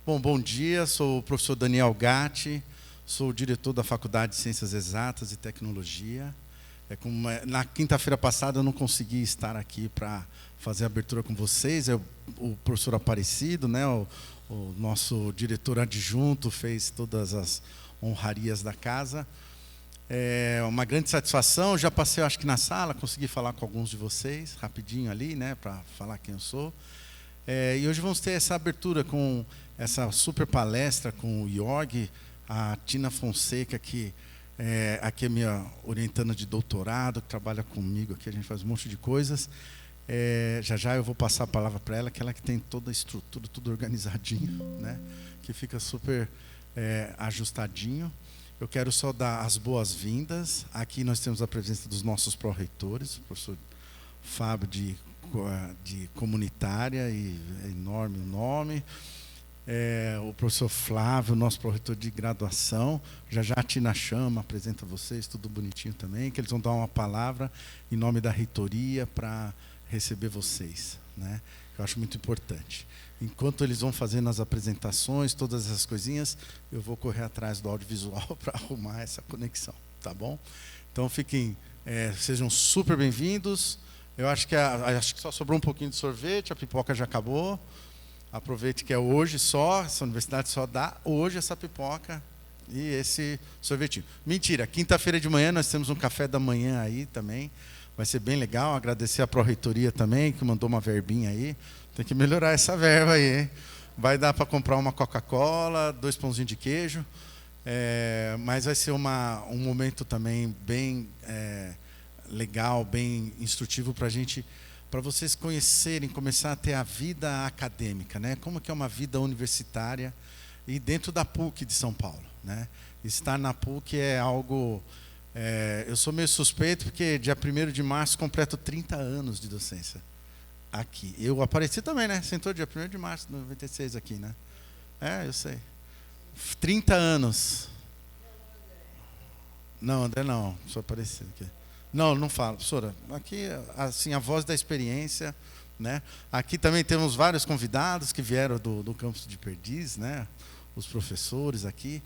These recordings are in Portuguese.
Bom dia, sou o professor Daniel Gatti, sou o diretor da Faculdade de Ciências Exatas e Tecnologia. Na quinta-feira passada eu não consegui estar aqui para fazer a abertura com vocês, o professor Aparecido, né, o nosso diretor adjunto, fez todas as honrarias da casa. É uma grande satisfação, já passei, acho que na sala, consegui falar com alguns de vocês, rapidinho ali, né, para falar quem eu sou. E hoje vamos ter essa abertura com essa super palestra com o Jorg, a Tina Fonseca, que aqui é minha orientanda de doutorado, que trabalha comigo aqui, a gente faz um monte de coisas. Já eu vou passar a palavra para ela, que ela que tem toda a estrutura, tudo organizadinho, né, que fica super ajustadinho. Eu quero só dar as boas-vindas. Aqui nós temos a presença dos nossos pró-reitores, o professor Fábio de Comunitária, e é enorme o nome. O professor Flávio, nosso pró-reitor de graduação. Já a Tina Chama apresenta vocês, tudo bonitinho também, que eles vão dar uma palavra em nome da reitoria para receber vocês, né? Eu acho muito importante. Enquanto eles vão fazendo as apresentações, todas essas coisinhas, eu vou correr atrás do audiovisual para arrumar essa conexão, tá bom? Então sejam super bem-vindos. Eu acho que só sobrou um pouquinho de sorvete, a pipoca já acabou. Aproveite que é hoje só, essa universidade só dá hoje essa pipoca e esse sorvetinho. Mentira, quinta-feira de manhã nós temos um café da manhã aí também. Vai ser bem legal, agradecer a Pró-Reitoria também, que mandou uma verbinha aí. Tem que melhorar essa verba aí, hein? Vai dar para comprar uma Coca-Cola, 2 pãozinhos de queijo. Mas vai ser um momento também bem legal, bem instrutivo para vocês conhecerem, começar a ter a vida acadêmica, né? Como que é uma vida universitária e dentro da PUC de São Paulo, né? Estar na PUC é algo... eu sou meio suspeito porque dia 1º de março completo 30 anos de docência aqui. Eu apareci também, né? Sentou dia 1º de março de 96 aqui, né? Eu sei. 30 anos. Não, André não, sou aparecido aqui. Não falo, professora. Aqui, assim, a voz da experiência, né? Aqui também temos vários convidados que vieram do campus de Perdiz, né? Os professores aqui.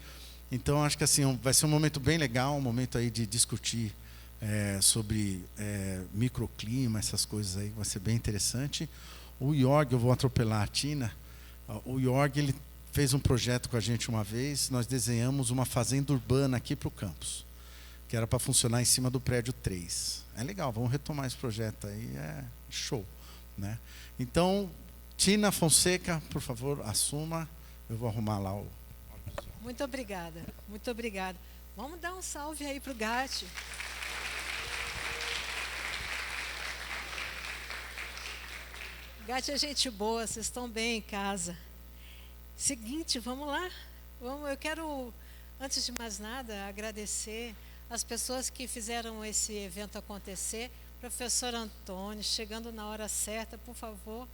Então, acho que assim, vai ser um momento bem legal, um momento aí de discutir sobre microclima, essas coisas aí, vai ser bem interessante. O Jorg, eu vou atropelar a Tina. O Jorg, ele fez um projeto com a gente uma vez, nós desenhamos uma fazenda urbana aqui para o campus, que era para funcionar em cima do prédio 3. É legal, vamos retomar esse projeto aí, é show, né? Então, Tina Fonseca, por favor, assuma. Eu vou arrumar lá o... Muito obrigada, muito obrigada. Vamos dar um salve aí para o Gatti. Gatti é gente boa, vocês estão bem em casa. Seguinte, vamos lá. Eu quero, antes de mais nada, agradecer as pessoas que fizeram esse evento acontecer. Professor Antônio, chegando na hora certa, por favor,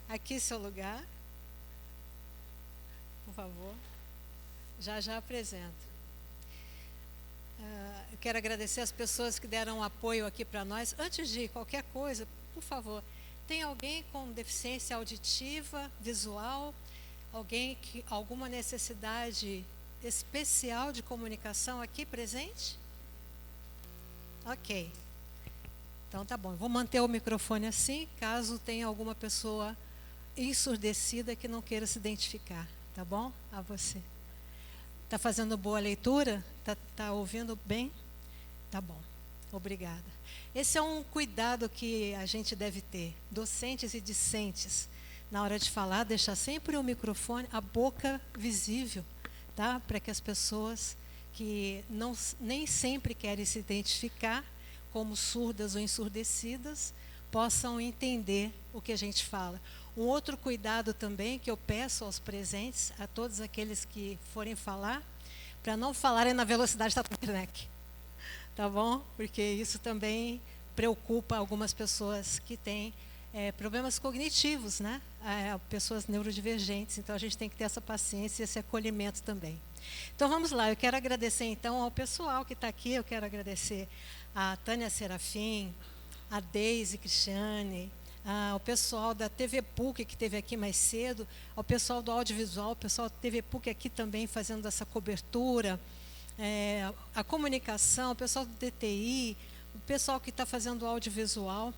aqui seu lugar. Por favor. Já apresento. Eu quero agradecer as pessoas que deram apoio aqui para nós. Antes de qualquer coisa, por favor, tem alguém com deficiência auditiva, visual? Alguém que alguma necessidade especial de comunicação aqui presente? Ok. Então tá bom. Eu vou manter o microfone assim, caso tenha alguma pessoa ensurdecida que não queira se identificar. Tá bom? A você. Está fazendo boa leitura? Tá ouvindo bem? Tá bom. Obrigada. Esse é um cuidado que a gente deve ter, docentes e discentes, na hora de falar, deixar sempre o microfone, a boca visível, tá? Para que as pessoas que nem sempre querem se identificar como surdas ou ensurdecidas possam entender o que a gente fala. Um outro cuidado também que eu peço aos presentes, a todos aqueles que forem falar, para não falarem na velocidade da internet, tá bom? Porque isso também preocupa algumas pessoas que têm problemas cognitivos, né? Pessoas neurodivergentes, então a gente tem que ter essa paciência e esse acolhimento também. Então vamos lá, eu quero agradecer então ao pessoal que está aqui, eu quero agradecer a Tânia Serafim, a Deise Cristiane, ao pessoal da TV PUC, que esteve aqui mais cedo, ao pessoal do audiovisual, o pessoal da TV PUC aqui também fazendo essa cobertura, a comunicação, o pessoal do DTI, o pessoal que está fazendo o audiovisual.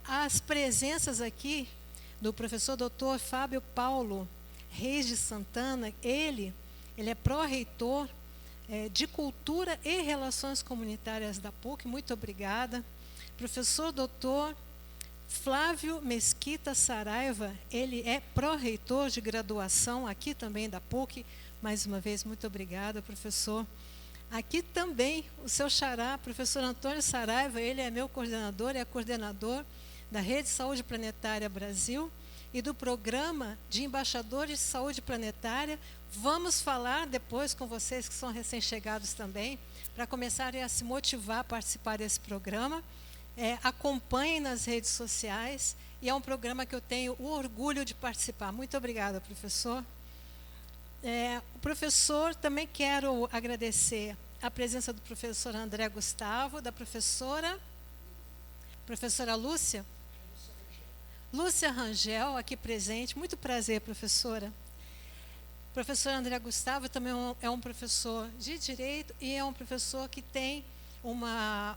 As presenças aqui do professor Dr. Fábio Paulo Reis de Santana, ele é pró-reitor de Cultura e Relações Comunitárias da PUC, muito obrigada. Professor Dr. Flávio Mesquita Saraiva, ele é pró-reitor de graduação aqui também da PUC, mais uma vez, muito obrigada, professor. Aqui também o seu xará, professor Antônio Saraiva, ele é meu coordenador, é coordenador da Rede Saúde Planetária Brasil e do Programa de Embaixadores de Saúde Planetária. Vamos falar depois com vocês que são recém-chegados também, para começarem a se motivar a participar desse programa. Acompanhem nas redes sociais, e é um programa que eu tenho o orgulho de participar. Muito obrigada, professor. O professor, também quero agradecer a presença do professor André Gustavo, da professora Lúcia Rangel, aqui presente. Muito prazer, professora. O professor André Gustavo também é um professor de Direito e é um professor que tem uma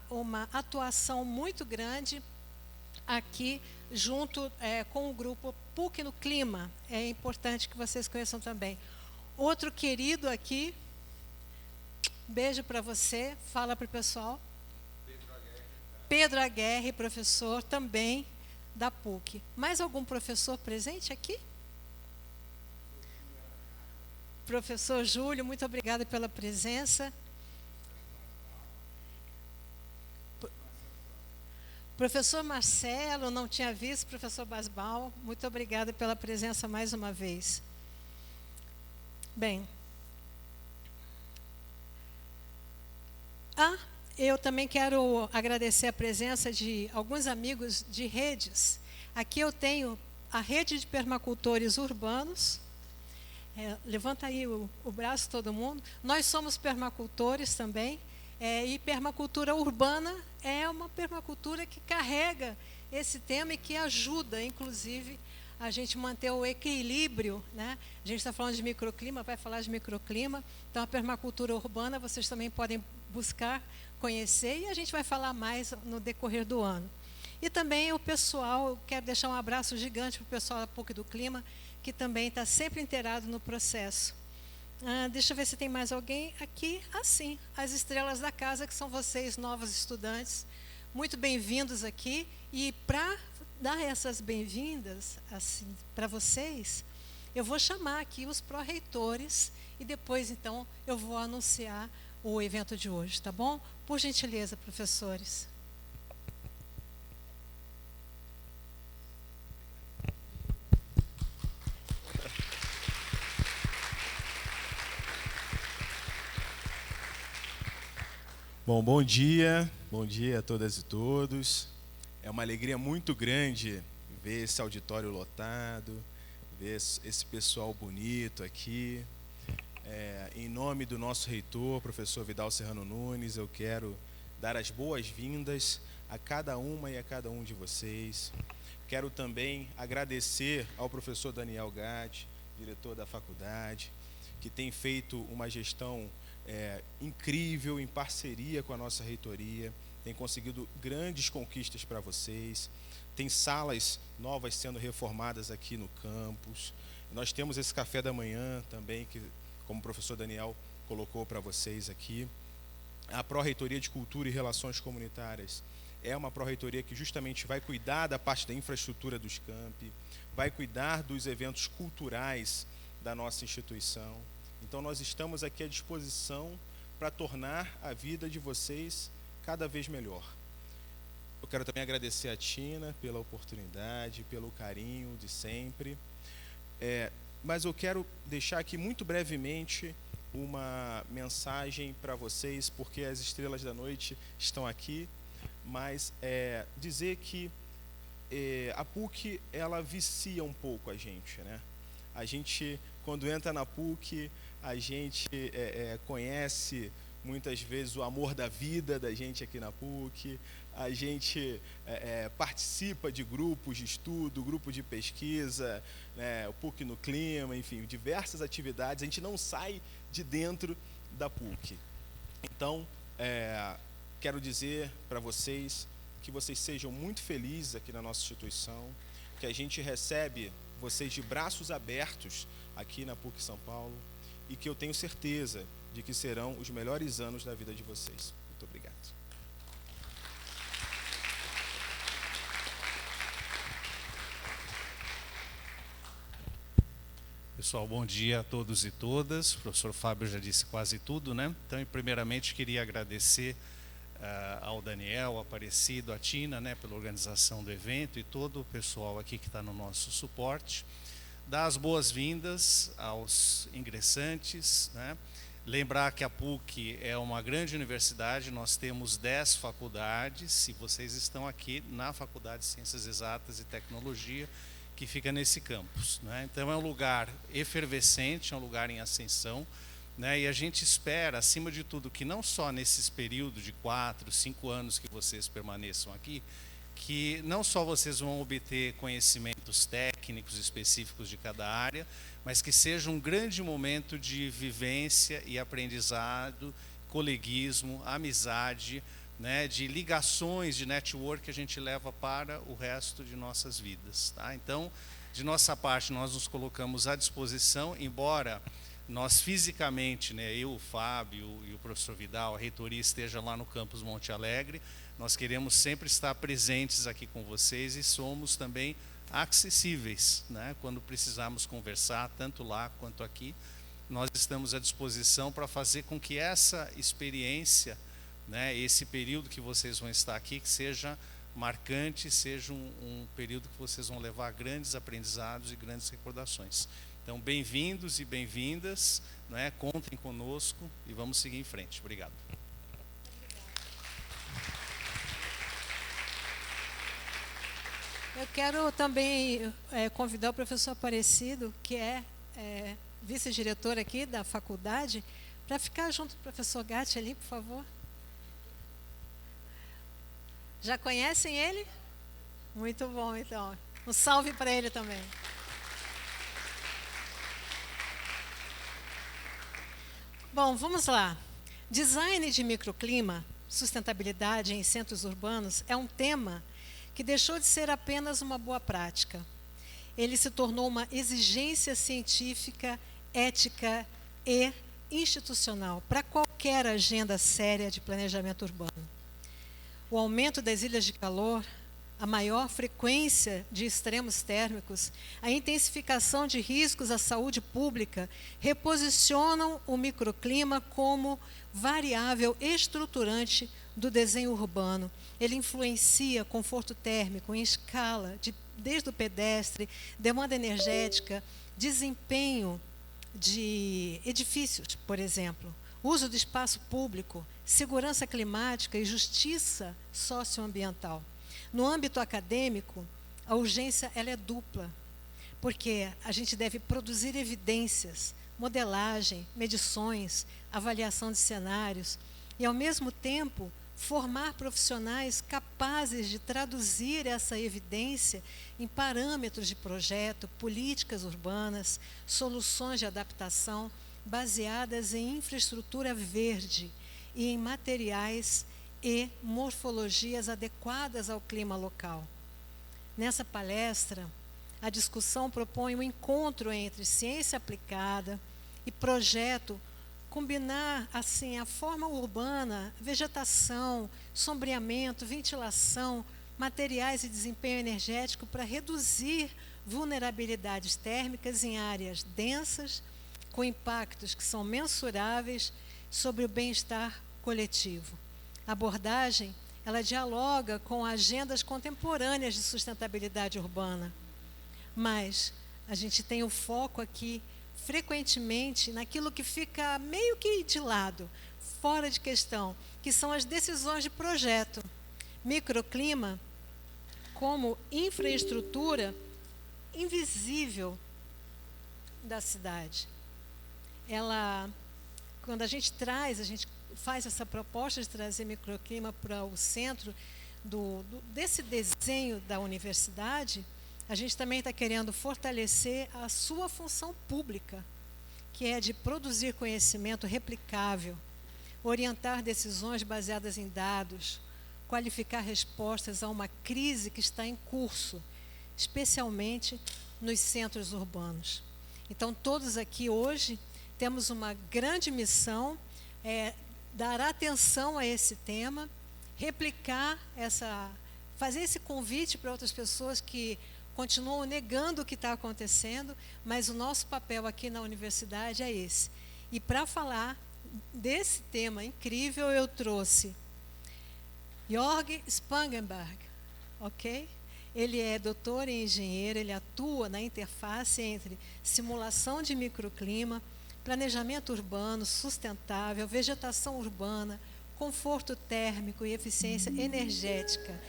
atuação muito grande aqui junto com o grupo PUC no Clima. É importante que vocês conheçam também. Outro querido aqui, beijo para você, fala para o pessoal. Pedro Aguerre, professor também da PUC. Mais algum professor presente aqui? Professor Júlio, muito obrigada pela presença. Professor Marcelo, não tinha visto, professor Basbal, muito obrigada pela presença mais uma vez. Bem, eu também quero agradecer a presença de alguns amigos de redes. Aqui eu tenho a Rede de Permacultores Urbanos. Levanta aí o braço todo mundo. Nós somos permacultores também. E permacultura urbana é uma permacultura que carrega esse tema e que ajuda, inclusive, a gente manter o equilíbrio, né? A gente está falando de microclima, vai falar de microclima. Então, a permacultura urbana vocês também podem buscar conhecer, e a gente vai falar mais no decorrer do ano. E também o pessoal, eu quero deixar um abraço gigante para o pessoal da PUC do Clima, que também está sempre inteirado no processo. Deixa eu ver se tem mais alguém aqui. Sim, as estrelas da casa, que são vocês, novos estudantes. Muito bem-vindos aqui. E para dar essas bem-vindas assim, para vocês, eu vou chamar aqui os pró-reitores e depois, então, eu vou anunciar o evento de hoje, tá bom? Por gentileza, professores. Bom dia a todas e todos. É uma alegria muito grande ver esse auditório lotado, ver esse pessoal bonito aqui. Em nome do nosso reitor, professor Vidal Serrano Nunes, eu quero dar as boas-vindas a cada uma e a cada um de vocês. Quero também agradecer ao professor Daniel Gatti, diretor da faculdade, que tem feito uma gestão incrível, em parceria com a nossa reitoria, tem conseguido grandes conquistas para vocês, tem salas novas sendo reformadas aqui no campus. Nós temos esse café da manhã também, que, como o professor Daniel colocou para vocês aqui. A Pró-Reitoria de Cultura e Relações Comunitárias é uma pró-reitoria que justamente vai cuidar da parte da infraestrutura dos campi, vai cuidar dos eventos culturais da nossa instituição. Então, nós estamos aqui à disposição para tornar a vida de vocês cada vez melhor. Eu quero também agradecer a Tina pela oportunidade, pelo carinho de sempre. Mas eu quero deixar aqui muito brevemente uma mensagem para vocês, porque as estrelas da noite estão aqui, mas dizer que a PUC, ela vicia um pouco a gente, né? A gente, quando entra na PUC, a gente conhece muitas vezes o amor da vida da gente aqui na PUC. A gente participa de grupos de estudo, grupo de pesquisa, né, o PUC no Clima, enfim, diversas atividades. A gente não sai de dentro da PUC. Então, quero dizer para vocês que vocês sejam muito felizes aqui na nossa instituição, que a gente recebe vocês de braços abertos aqui na PUC São Paulo e que eu tenho certeza de que serão os melhores anos da vida de vocês. Muito obrigado. Pessoal, bom dia a todos e todas. O professor Fábio já disse quase tudo, né? Então, primeiramente, queria agradecer ao Daniel, ao Aparecido, à Tina, né, pela organização do evento e todo o pessoal aqui que está no nosso suporte. Dar as boas-vindas aos ingressantes, né? Lembrar que a PUC é uma grande universidade, nós temos 10 faculdades, e vocês estão aqui na Faculdade de Ciências Exatas e Tecnologia, que fica nesse campus, né? Então é um lugar efervescente, é um lugar em ascensão, né? E a gente espera, acima de tudo, que não só nesses períodos de 4, 5 anos que vocês permaneçam aqui, que não só vocês vão obter conhecimentos técnicos específicos de cada área, mas que seja um grande momento de vivência e aprendizado, coleguismo, amizade, né, de ligações, de network que a gente leva para o resto de nossas vidas, tá? Então, de nossa parte, nós nos colocamos à disposição, embora nós fisicamente, né, eu, o Fábio e o professor Vidal, a reitoria esteja lá no campus Monte Alegre, nós queremos sempre estar presentes aqui com vocês e somos também acessíveis, né, quando precisarmos conversar, tanto lá quanto aqui, nós estamos à disposição para fazer com que essa experiência, né, esse período que vocês vão estar aqui, que seja marcante, seja um período que vocês vão levar grandes aprendizados e grandes recordações. Então, bem-vindos e bem-vindas, né, contem conosco e vamos seguir em frente. Obrigado. Eu quero também convidar o professor Aparecido, que é vice-diretor aqui da faculdade, para ficar junto do professor Gatti ali, por favor. Já conhecem ele? Muito bom, então. Um salve para ele também. Bom, vamos lá. Design de microclima, sustentabilidade em centros urbanos, é um tema que deixou de ser apenas uma boa prática. Ele se tornou uma exigência científica, ética e institucional para qualquer agenda séria de planejamento urbano. O aumento das ilhas de calor, a maior frequência de extremos térmicos, a intensificação de riscos à saúde pública reposicionam o microclima como variável estruturante do desenho urbano. Ele influencia conforto térmico em escala, desde o pedestre, demanda energética, desempenho de edifícios, por exemplo, uso do espaço público, segurança climática e justiça socioambiental. No âmbito acadêmico, a urgência ela é dupla, porque a gente deve produzir evidências, modelagem, medições, avaliação de cenários e, ao mesmo tempo, formar profissionais capazes de traduzir essa evidência em parâmetros de projeto, políticas urbanas, soluções de adaptação baseadas em infraestrutura verde e em materiais e morfologias adequadas ao clima local. Nessa palestra, a discussão propõe um encontro entre ciência aplicada e projeto, combinar assim a forma urbana, vegetação, sombreamento, ventilação, materiais e desempenho energético para reduzir vulnerabilidades térmicas em áreas densas, com impactos que são mensuráveis sobre o bem-estar coletivo. A abordagem, ela dialoga com agendas contemporâneas de sustentabilidade urbana, mas a gente tem o foco aqui, frequentemente, naquilo que fica meio que de lado, fora de questão, que são as decisões de projeto. Microclima como infraestrutura invisível da cidade. Ela, quando a gente traz, faz essa proposta de trazer microclima para o centro desse desenho da universidade, a gente também está querendo fortalecer a sua função pública, que é de produzir conhecimento replicável, orientar decisões baseadas em dados, qualificar respostas a uma crise que está em curso, especialmente nos centros urbanos. Então, todos aqui hoje temos uma grande missão, dar atenção a esse tema, replicar fazer esse convite para outras pessoas que continuam negando o que está acontecendo, mas o nosso papel aqui na universidade é esse. E para falar desse tema incrível, eu trouxe Jörg Spangenberg, ok? Ele é doutor em engenheiro, ele atua na interface entre simulação de microclima, planejamento urbano sustentável, vegetação urbana, conforto térmico e eficiência energética.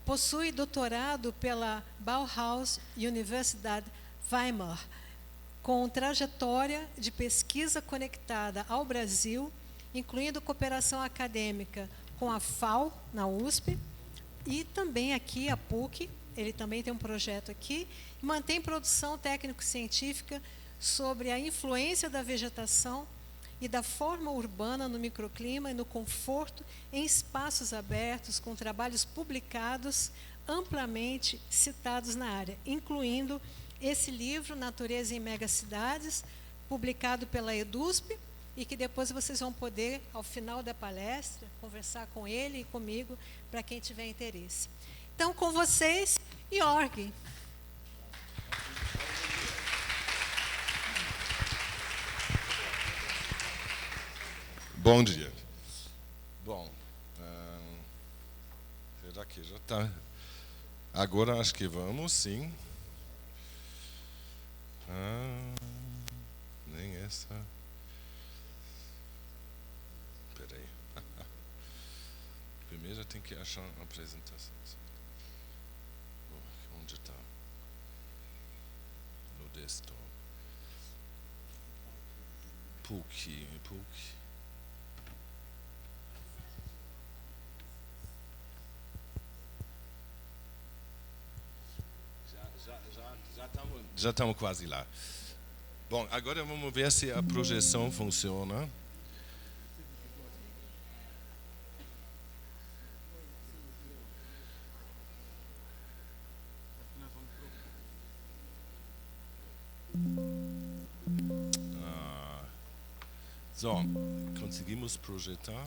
Possui doutorado pela Bauhaus Universidade Weimar, com trajetória de pesquisa conectada ao Brasil, incluindo cooperação acadêmica com a FAO, na USP, e também aqui a PUC, ele também tem um projeto aqui, e mantém produção técnico-científica sobre a influência da vegetação e da forma urbana no microclima e no conforto em espaços abertos, com trabalhos publicados, amplamente citados na área, incluindo esse livro, Natureza em Megacidades, publicado pela EDUSP, e que depois vocês vão poder, ao final da palestra, conversar com ele e comigo, para quem tiver interesse. Então, com vocês, Jörg. Bom dia. Bom, será que já está? Agora acho que vamos, sim. Nem essa. Espera aí. Primeiro tem que achar a apresentação. Onde está? No desktop. PUC. Já estamos quase lá. Bom, agora vamos ver se a projeção funciona. So, conseguimos projetar.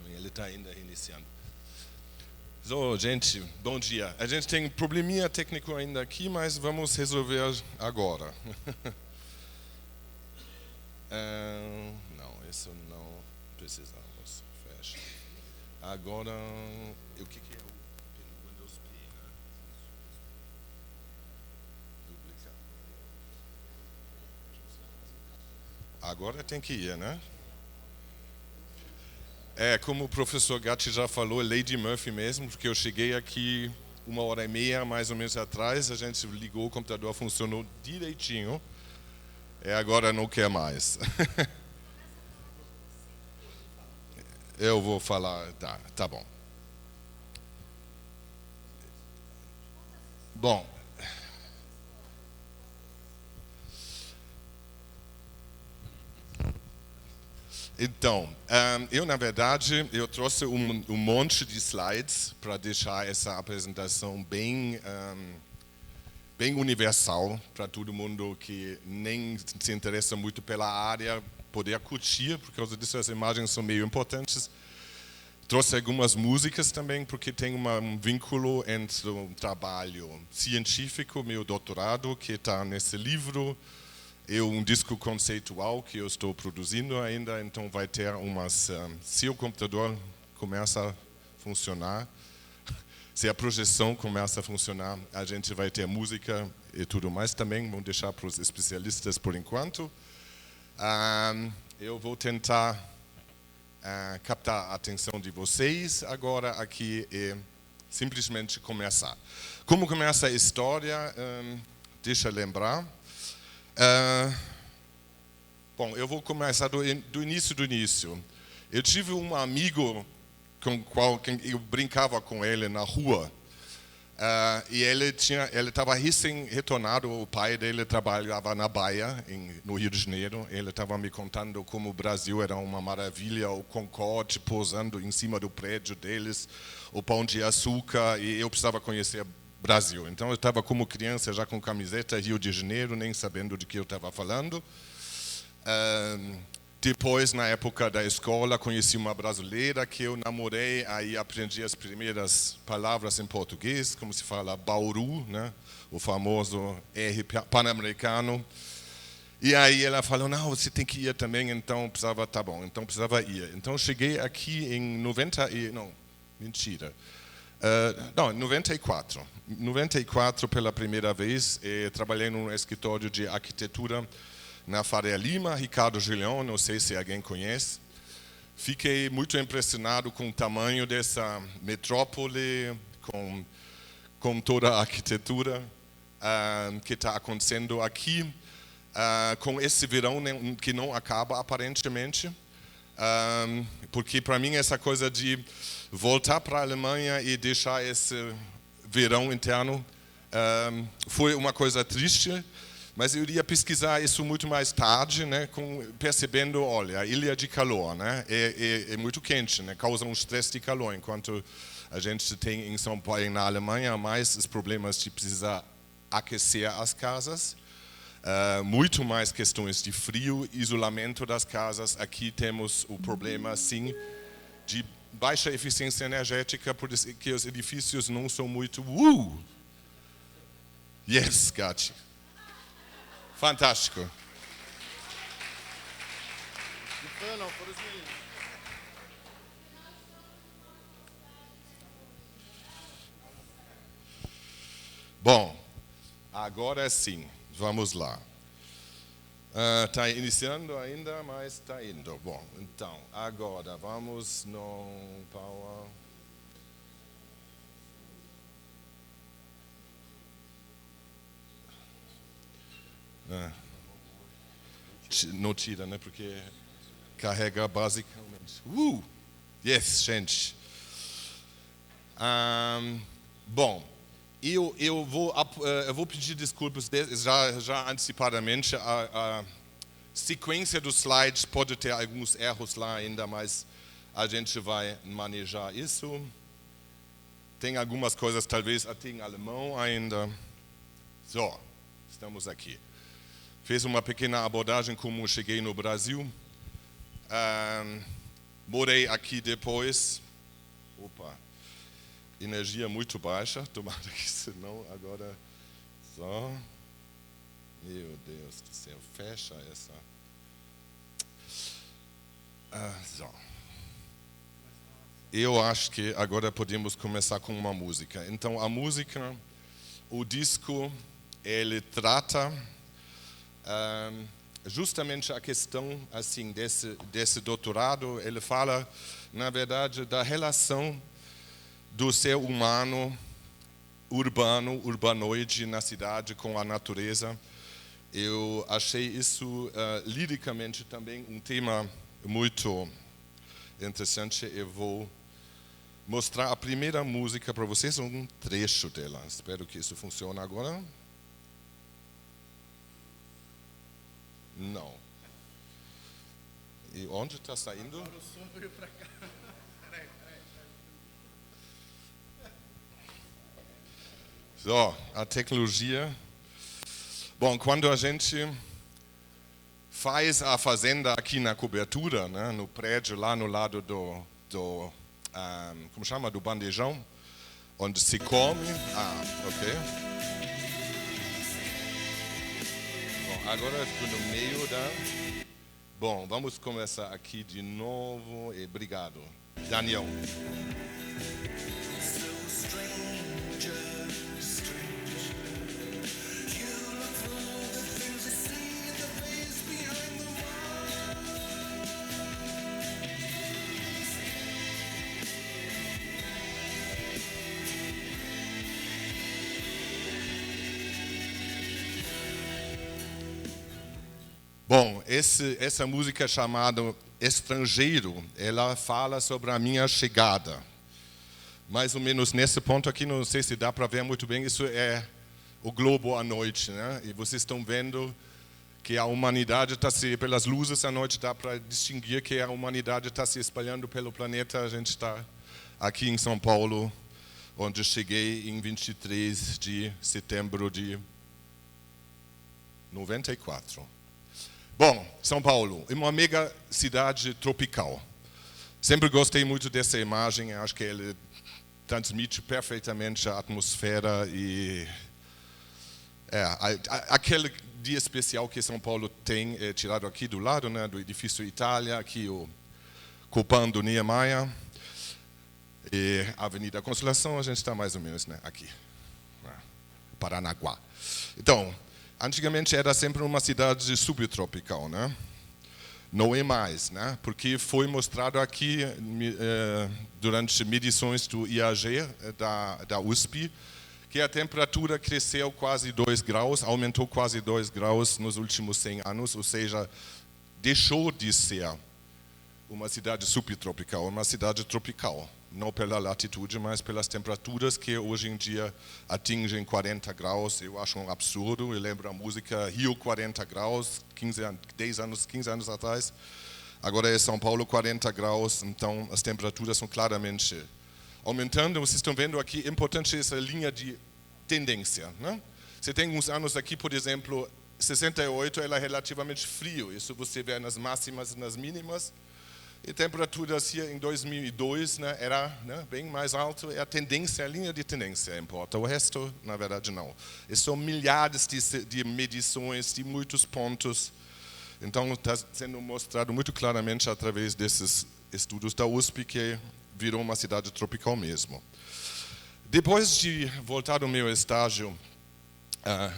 Ele está ainda iniciando. So, gente, bom dia. A gente tem um probleminha técnico ainda aqui, mas vamos resolver agora. Não, isso não precisamos. Fecha. Agora, o que é o Windows P, né? Duplicar. Agora tem que ir, né? Como o professor Gatti já falou, Lady Murphy mesmo, porque eu cheguei aqui 1h30 mais ou menos atrás, a gente ligou, o computador funcionou direitinho, agora não quer mais. Eu vou falar, tá bom. Bom. Então, na verdade, eu trouxe um monte de slides para deixar essa apresentação bem universal, para todo mundo que nem se interessa muito pela área poder curtir, por causa disso as imagens são meio importantes. Trouxe algumas músicas também, porque tem um vínculo entre o trabalho científico, meu doutorado, que está nesse livro, um disco conceitual que eu estou produzindo ainda, então vai ter se o computador começa a funcionar, se a projeção começa a funcionar, a gente vai ter música e tudo mais também, vamos deixar para os especialistas por enquanto. Eu vou tentar captar a atenção de vocês agora aqui e simplesmente começar. Como começa a história? Deixa eu lembrar. Bom, eu vou começar do início. Eu tive um amigo com qual eu brincava com ele na rua. E ele estava recém-retornado, o pai dele trabalhava na Bahia, no Rio de Janeiro. Ele estava me contando como o Brasil era uma maravilha, o Concorde pousando em cima do prédio deles, o Pão de Açúcar, e eu precisava conhecer o Brasil. Então eu estava como criança já com camiseta Rio de Janeiro, nem sabendo de que eu estava falando. Depois, na época da escola, conheci uma brasileira que eu namorei, aí aprendi as primeiras palavras em português, como se fala Bauru, né? O famoso R pan-americano. E aí ela falou, não, você tem que ir também, então precisava, tá bom, então precisava ir. Então cheguei aqui em 94. 94 pela primeira vez, trabalhei num escritório de arquitetura na Faria Lima, Ricardo Gileão, não sei se alguém conhece. Fiquei muito impressionado com o tamanho dessa metrópole, com toda a arquitetura que está acontecendo aqui, com esse verão que não acaba aparentemente, porque para mim essa coisa de voltar para a Alemanha e deixar esse verão interno foi uma coisa triste. Mas eu iria pesquisar isso muito mais tarde, né, percebendo, olha, a ilha de calor, né, é muito quente, né, causa um estresse de calor, enquanto a gente tem em São Paulo e na Alemanha mais os problemas de precisar aquecer as casas, muito mais questões de frio, isolamento das casas. Aqui temos o problema, sim, de baixa eficiência energética, porque os edifícios não são muito... Yes, Gatti. Fantástico. Bom, agora sim, vamos lá. Está iniciando ainda, mas está indo. Bom, então, agora vamos no Power. Não tira, né? Porque carrega basicamente. Yes, gente. Bom, eu vou pedir desculpas já antecipadamente. A sequência dos slides pode ter alguns erros lá ainda, mas a gente vai manejar isso. Tem algumas coisas talvez até em alemão ainda. So, estamos aqui. Fiz uma pequena abordagem como cheguei no Brasil. Morei aqui depois. Energia muito baixa. Tomara que senão agora... Só. Meu Deus do céu. Fecha essa. So. Eu acho que agora podemos começar com uma música. Então a música, o disco, ele trata... justamente a questão assim desse doutorado. Ele fala, na verdade, da relação do ser humano urbanoide na cidade com a natureza. Eu achei isso liricamente também um tema muito interessante. Eu vou mostrar a primeira música para vocês, um trecho dela. Espero que isso funcione agora. Não. E onde está saindo? Agora o som veio para cá. Peraí. So, a tecnologia. Bom, quando a gente faz a fazenda aqui na cobertura, né, no prédio lá no lado como chama, do bandejão, onde se come. Ok. Agora estou no meio da... Bom, vamos começar aqui de novo. E obrigado. Daniel. essa música chamada Estrangeiro, ela fala sobre a minha chegada. Mais ou menos nesse ponto aqui, não sei se dá para ver muito bem, isso é o globo à noite, né? E vocês estão vendo que a humanidade está pelas luzes à noite, dá para distinguir que a humanidade está se espalhando pelo planeta. A gente está aqui em São Paulo, onde cheguei em 23 de setembro de 94. Bom, São Paulo, uma mega cidade tropical. Sempre gostei muito dessa imagem, acho que ele transmite perfeitamente a atmosfera e aquele dia especial que São Paulo tem, é tirado aqui do lado, né, do edifício Itália, aqui o Copan do Niemeyer, e a Avenida Consolação, a gente está mais ou menos, né, aqui, Paranaguá. Então, antigamente era sempre uma cidade subtropical, né? Não é mais, né? Porque foi mostrado aqui durante medições do IAG da USP que a temperatura cresceu quase 2 graus, aumentou quase 2 graus nos últimos 100 anos, ou seja, deixou de ser uma cidade subtropical, uma cidade tropical. Não pela latitude, mas pelas temperaturas que hoje em dia atingem 40 graus. Eu acho um absurdo. Eu lembro a música Rio 40 graus, 15 anos atrás. Agora é São Paulo 40 graus, então as temperaturas são claramente aumentando. Vocês estão vendo aqui, é importante essa linha de tendência, né? Você tem uns anos aqui, por exemplo, 68, ela é relativamente frio. Isso você vê nas máximas e nas mínimas. E temperaturas aqui em 2002, né, era, né, bem mais alto. É a tendência, a linha de tendência importa. O resto, na verdade, não. E são milhares de medições, de muitos pontos. Então, está sendo mostrado muito claramente através desses estudos da USP que virou uma cidade tropical mesmo. Depois de voltar do meu estágio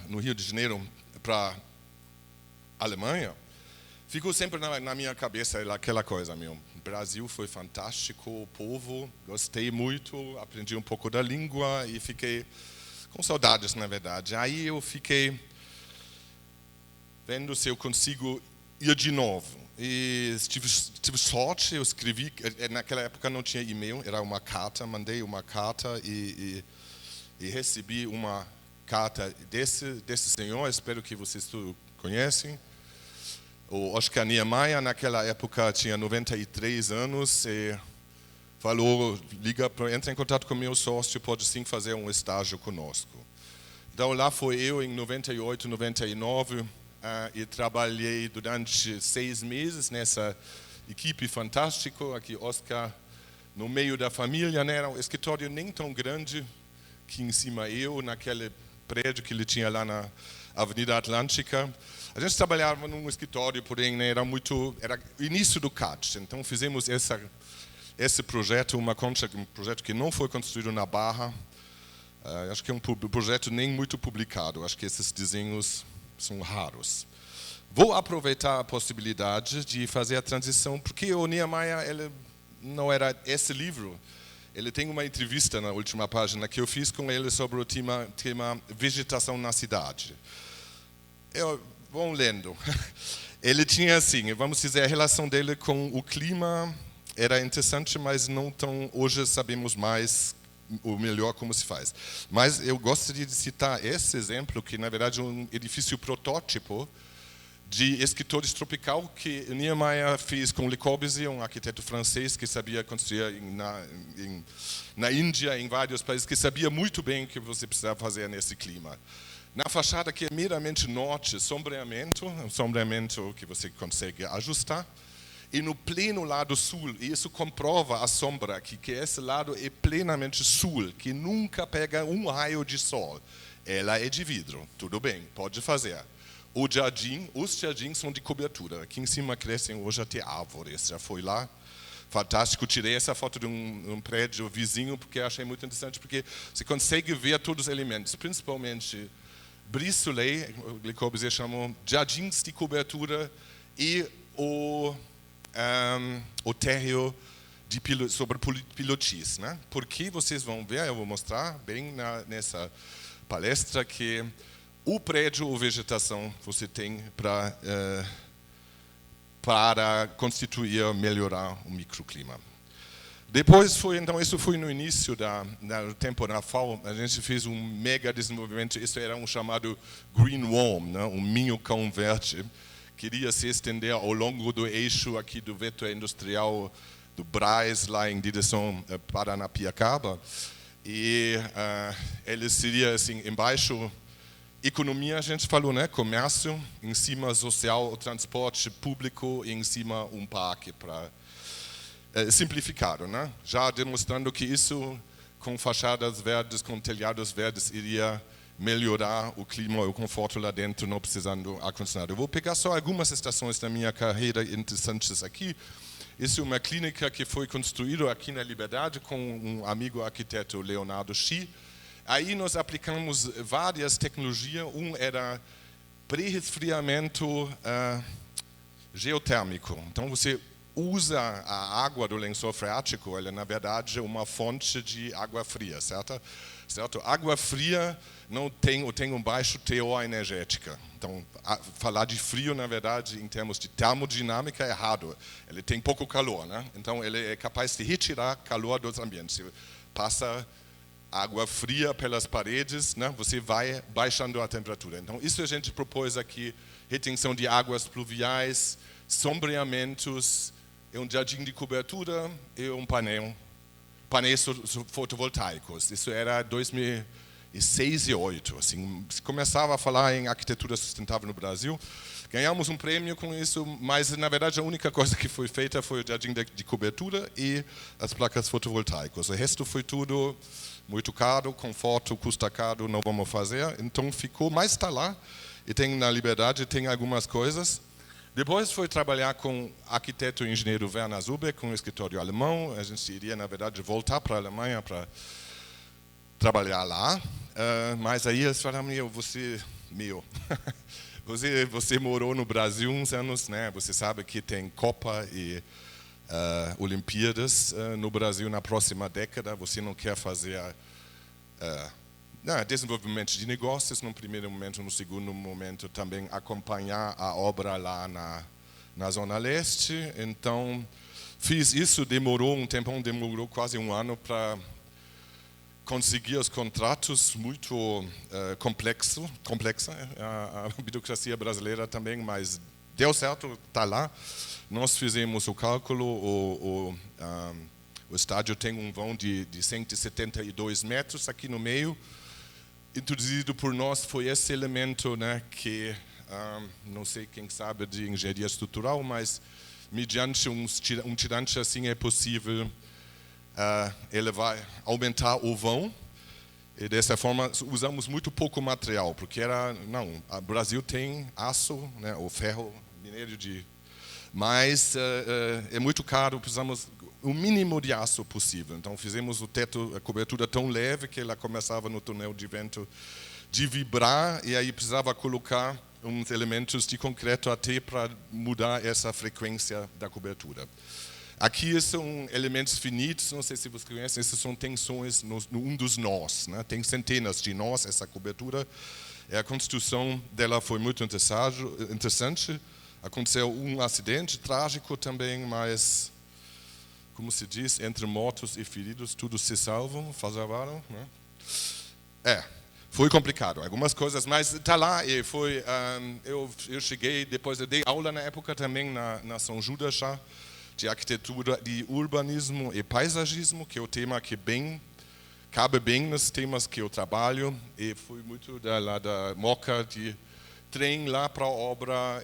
no Rio de Janeiro para a Alemanha, ficou sempre na minha cabeça aquela coisa, o Brasil foi fantástico, o povo, gostei muito, aprendi um pouco da língua e fiquei com saudades, na verdade. Aí eu fiquei vendo se eu consigo ir de novo. E tive sorte, eu escrevi, naquela época não tinha e-mail, era uma carta, mandei uma carta e recebi uma carta desse senhor, espero que vocês todos conhecem. O Oscar Niemeyer, naquela época, tinha 93 anos e falou, entra em contato com meu sócio, pode sim fazer um estágio conosco. Então lá foi eu em 98, 99 e trabalhei durante 6 meses nessa equipe fantástica. Aqui Oscar no meio da família, né? Era um escritório nem tão grande, que em cima eu, naquele prédio que ele tinha lá na Avenida Atlântica. A gente trabalhava num escritório, porém, né, era o início do CAD. Então fizemos esse projeto, um projeto que não foi construído na Barra. Acho que é um projeto nem muito publicado. Acho que esses desenhos são raros. Vou aproveitar a possibilidade de fazer a transição, porque o Niemeyer, ele não era esse livro. Ele tem uma entrevista na última página que eu fiz com ele sobre o tema vegetação na cidade. Vão lendo. Ele tinha assim, vamos dizer, a relação dele com o clima era interessante, mas não tão, hoje sabemos mais o melhor como se faz. Mas eu gostaria de citar esse exemplo, que na verdade é um edifício protótipo de escritores tropical que Niemeyer fez com Le Corbusier, um arquiteto francês que sabia construir na Índia, em vários países, que sabia muito bem o que você precisava fazer nesse clima. Na fachada que é meramente norte, sombreamento que você consegue ajustar, e no pleno lado sul, e isso comprova a sombra aqui, que esse lado é plenamente sul, que nunca pega um raio de sol. Ela é de vidro, tudo bem, pode fazer. Os jardins são de cobertura. Aqui em cima crescem hoje até árvores. Já foi lá, fantástico. Tirei essa foto de um prédio vizinho porque achei muito interessante, porque você consegue ver todos os elementos, principalmente brise soleil, Le Corbusier chamou jardins de cobertura, e o térreo sobre pilotis, né? Porque vocês vão ver, eu vou mostrar bem nessa palestra que o prédio ou vegetação você tem para para constituir, melhorar o microclima. Depois então isso foi no início do tempo da FAO, a gente fez um mega desenvolvimento, isso era um chamado Green Worm, né, um minhocão verde, queria se estender ao longo do eixo aqui do vetor industrial do Brás, lá em direção a Paranapiacaba, e ele seria assim, embaixo, economia a gente falou, né, comércio, em cima social, transporte público, e em cima um parque para simplificado, né? Já demonstrando que isso, com fachadas verdes, com telhados verdes, iria melhorar o clima e o conforto lá dentro, não precisando ar-condicionado. Eu vou pegar só algumas estações da minha carreira interessantes aqui. Isso é uma clínica que foi construída aqui na Liberdade com um amigo arquiteto, Leonardo Xi. Aí nós aplicamos várias tecnologias. Um era pré-resfriamento geotérmico. Então você usa a água do lençol freático, ela na verdade é uma fonte de água fria, certo? Água fria tem um baixo teor energética. Então, falar de frio, na verdade, em termos de termodinâmica, é errado. Ele tem pouco calor, né? Então, ele é capaz de retirar calor dos ambientes. Você passa água fria pelas paredes, né? Você vai baixando a temperatura. Então, isso a gente propôs aqui, retenção de águas pluviais, sombreamentos, um jardim de cobertura e um painéis fotovoltaicos. Isso era 2006 e 2008. Assim, se começava a falar em arquitetura sustentável no Brasil, ganhamos um prêmio com isso, mas na verdade a única coisa que foi feita foi o jardim de cobertura e as placas fotovoltaicas. O resto foi tudo muito caro, conforto custa caro, não vamos fazer. Então ficou, mas está lá. E tem na Liberdade, tem algumas coisas. Depois foi trabalhar com o arquiteto e engenheiro Werner Zubeck, com um escritório alemão. A gente iria, na verdade, voltar para a Alemanha para trabalhar lá. Mas aí eles falaram, você morou no Brasil uns anos, né? Você sabe que tem Copa e Olimpíadas no Brasil na próxima década. Você não quer fazer desenvolvimento de negócios no primeiro momento, no segundo momento também acompanhar a obra lá na Zona Leste. Então, fiz isso, demorou um tempão, demorou quase um ano para conseguir os contratos, muito complexa a burocracia brasileira também, mas deu certo, está lá. Nós fizemos o cálculo, o estádio tem um vão de 172 metros aqui no meio. Introduzido por nós foi esse elemento, né, que não sei quem sabe de engenharia estrutural, mas mediante um tirante assim é possível ele vai aumentar o vão e dessa forma usamos muito pouco material, porque o Brasil tem aço, né, o ferro, minério mas é muito caro, precisamos o mínimo de aço possível. Então fizemos o teto, a cobertura tão leve que ela começava no túnel de vento de vibrar e aí precisava colocar uns elementos de concreto até para mudar essa frequência da cobertura. Aqui são elementos finitos, não sei se vocês conhecem, essas são tensões um dos nós, né? Tem centenas de nós essa cobertura. E a construção dela foi muito interessante. Aconteceu um acidente trágico também, mas como se diz, entre mortos e feridos, tudo se salvam, salvaram, né? Foi complicado, algumas coisas, mas está lá e foi. Eu cheguei, depois eu dei aula na época também na São Judas já, de arquitetura, de urbanismo e paisagismo, que é o tema que cabe bem nos temas que eu trabalho, e fui muito lá da Moca de trem lá para a obra,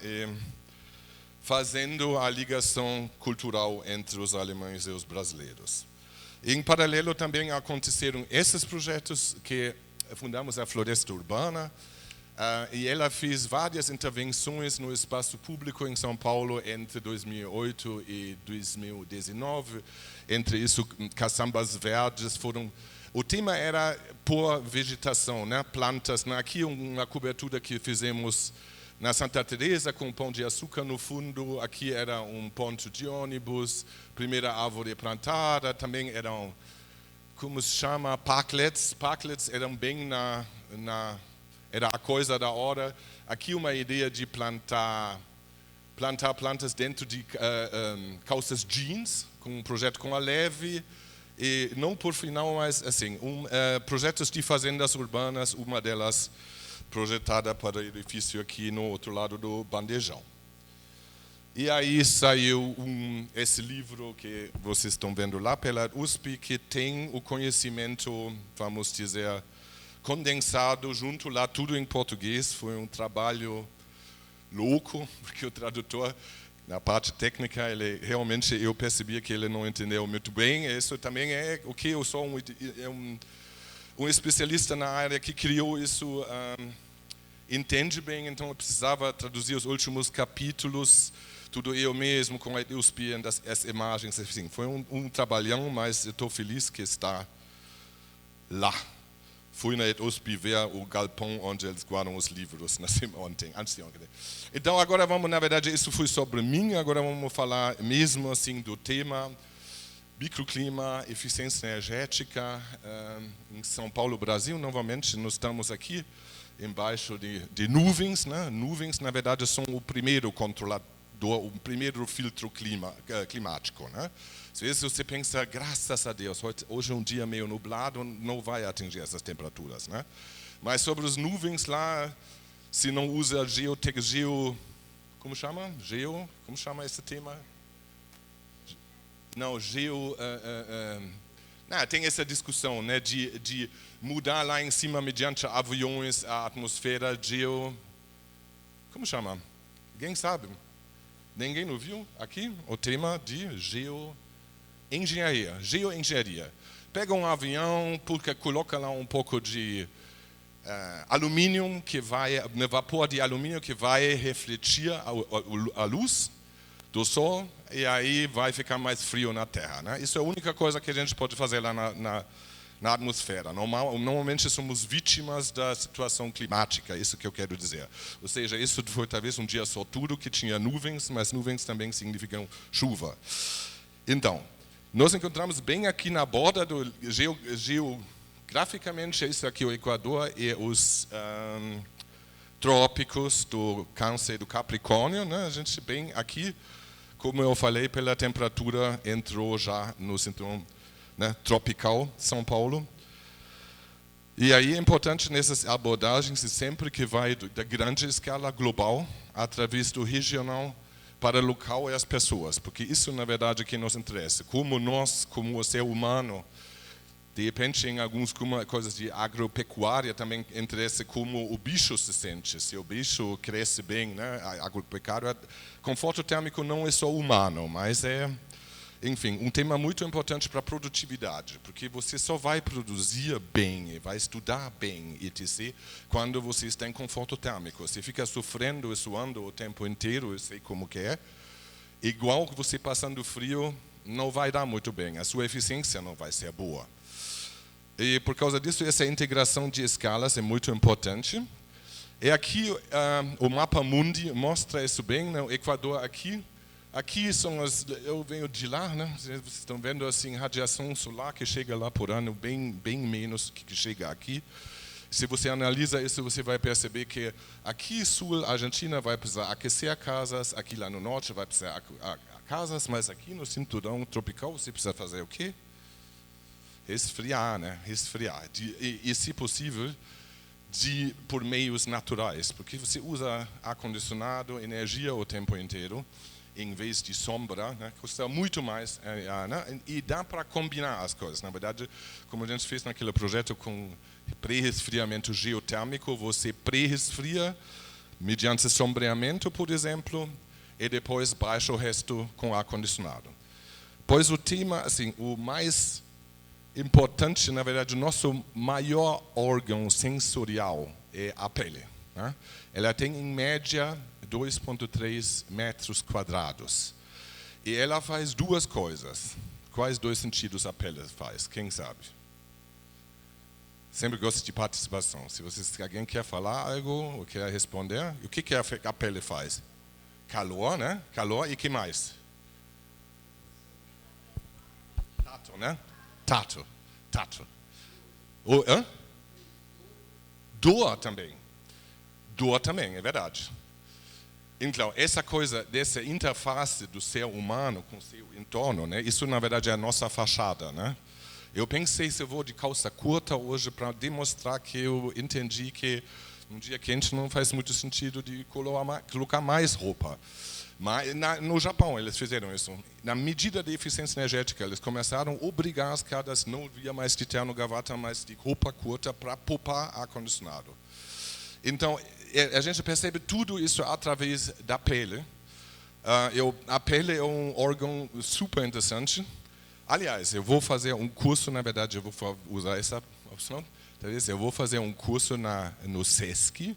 fazendo a ligação cultural entre os alemães e os brasileiros. Em paralelo também aconteceram esses projetos que fundamos a Floresta Urbana, e ela fez várias intervenções no espaço público em São Paulo entre 2008 e 2019. Entre isso, caçambas verdes foram. O tema era por vegetação, né? Plantas. Aqui uma cobertura que fizemos na Santa Teresa, com Pão de Açúcar no fundo. Aqui era um ponto de ônibus, primeira árvore plantada, também eram, como se chama, parklets. Parklets eram bem era a coisa da hora. Aqui uma ideia de plantar plantar plantas dentro de calças jeans, com um projeto com a Leve, e não por final, mas assim, projetos de fazendas urbanas, uma delas projetada para o edifício aqui no outro lado do Bandejão. E aí saiu esse livro que vocês estão vendo lá pela USP, que tem o conhecimento, vamos dizer, condensado junto lá, tudo em português. Foi um trabalho louco, porque o tradutor, na parte técnica, ele realmente, eu percebia que ele não entendeu muito bem. Isso também é o que eu sou um especialista na área que criou isso, entende bem, então eu precisava traduzir os últimos capítulos, tudo eu mesmo, com a USP, as imagens, assim. Foi um trabalhão, mas eu estou feliz que está lá. Fui na USP ver o galpão onde eles guardam os livros ontem. Então agora vamos, na verdade, isso foi sobre mim, agora vamos falar mesmo assim do tema microclima, eficiência energética em São Paulo, Brasil. Novamente, nós estamos aqui embaixo de nuvens, né? Nuvens, na verdade, são o primeiro controlador, o primeiro filtro climático, né? Às vezes você pensa, graças a Deus, hoje é um dia meio nublado, não vai atingir essas temperaturas, né? Mas sobre as nuvens lá, se não usa como chama? Como chama esse tema? Não, tem essa discussão, né, de mudar lá em cima mediante aviões a atmosfera como chama? Ninguém sabe? Ninguém ouviu aqui o tema de geoengenharia. Pega um avião, coloca lá um pouco de alumínio vapor de alumínio que vai refletir a luz do sol e aí vai ficar mais frio na Terra, né? Isso é a única coisa que a gente pode fazer lá na atmosfera. Normalmente somos vítimas da situação climática, isso que eu quero dizer. Ou seja, isso foi talvez um dia sortudo que tinha nuvens, mas nuvens também significam chuva. Então, nós encontramos bem aqui na borda do geograficamente, isso aqui é o Equador e os trópicos do Câncer e do Capricórnio, né? A gente bem aqui, como eu falei, pela temperatura entrou já no cinturão, né, tropical São Paulo. E aí é importante nessas abordagens sempre que vai da grande escala global através do regional para o local e as pessoas, porque isso na verdade é que nos interessa. Como nós, como o ser humano, de repente em algumas coisas de agropecuária também interessa como o bicho se sente. Se o bicho cresce bem, né, agropecuária, conforto térmico não é só humano, mas é, enfim, um tema muito importante para a produtividade, porque você só vai produzir bem, vai estudar bem, etc., quando você está em conforto térmico. Você fica sofrendo e suando o tempo inteiro, eu sei como que é. Igual que você passando frio, não vai dar muito bem, a sua eficiência não vai ser boa. E por causa disso, essa integração de escalas é muito importante. E aqui, o mapa mundi mostra isso bem, né? O Equador aqui são eu venho de lá, né? Vocês estão vendo assim, radiação solar que chega lá por ano, bem menos que chega aqui. Se você analisa isso, você vai perceber que aqui sul, Argentina vai precisar aquecer casas, aqui lá no norte vai precisar casas, mas aqui no cinturão tropical você precisa fazer o quê? Resfriar, né? Resfriar. E se possível, por meios naturais, porque você usa ar-condicionado, energia o tempo inteiro, em vez de sombra, né? Custa muito mais, né? E dá para combinar as coisas. Na verdade, como a gente fez naquele projeto com pré-resfriamento geotérmico, você pré-resfria mediante sombreamento, por exemplo, e depois baixa o resto com ar-condicionado. Pois o tema, assim, o mais importante, na verdade, o nosso maior órgão sensorial é a pele, né? Ela tem, em média, 2,3 metros quadrados. E ela faz duas coisas. Quais dois sentidos a pele faz? Quem sabe? Sempre gosto de participação. Se alguém quer falar algo ou quer responder, o que a pele faz? Calor, né? Calor e que mais? Tato, né? Tato. Dor também, é verdade. Então, essa coisa dessa interface do ser humano com o seu entorno, né? Isso na verdade é a nossa fachada, né? Eu pensei se eu vou de calça curta hoje para demonstrar que eu entendi que num dia quente não faz muito sentido de colocar mais roupa. Mas no Japão eles fizeram isso. Na medida de eficiência energética, eles começaram a obrigar as casas não via mais de terno gravata, mas de roupa curta para poupar ar-condicionado. Então, a gente percebe tudo isso através da pele. A pele é um órgão super interessante. Aliás, eu vou fazer um curso, na verdade, eu vou usar essa opção. Eu vou fazer um curso no SESC.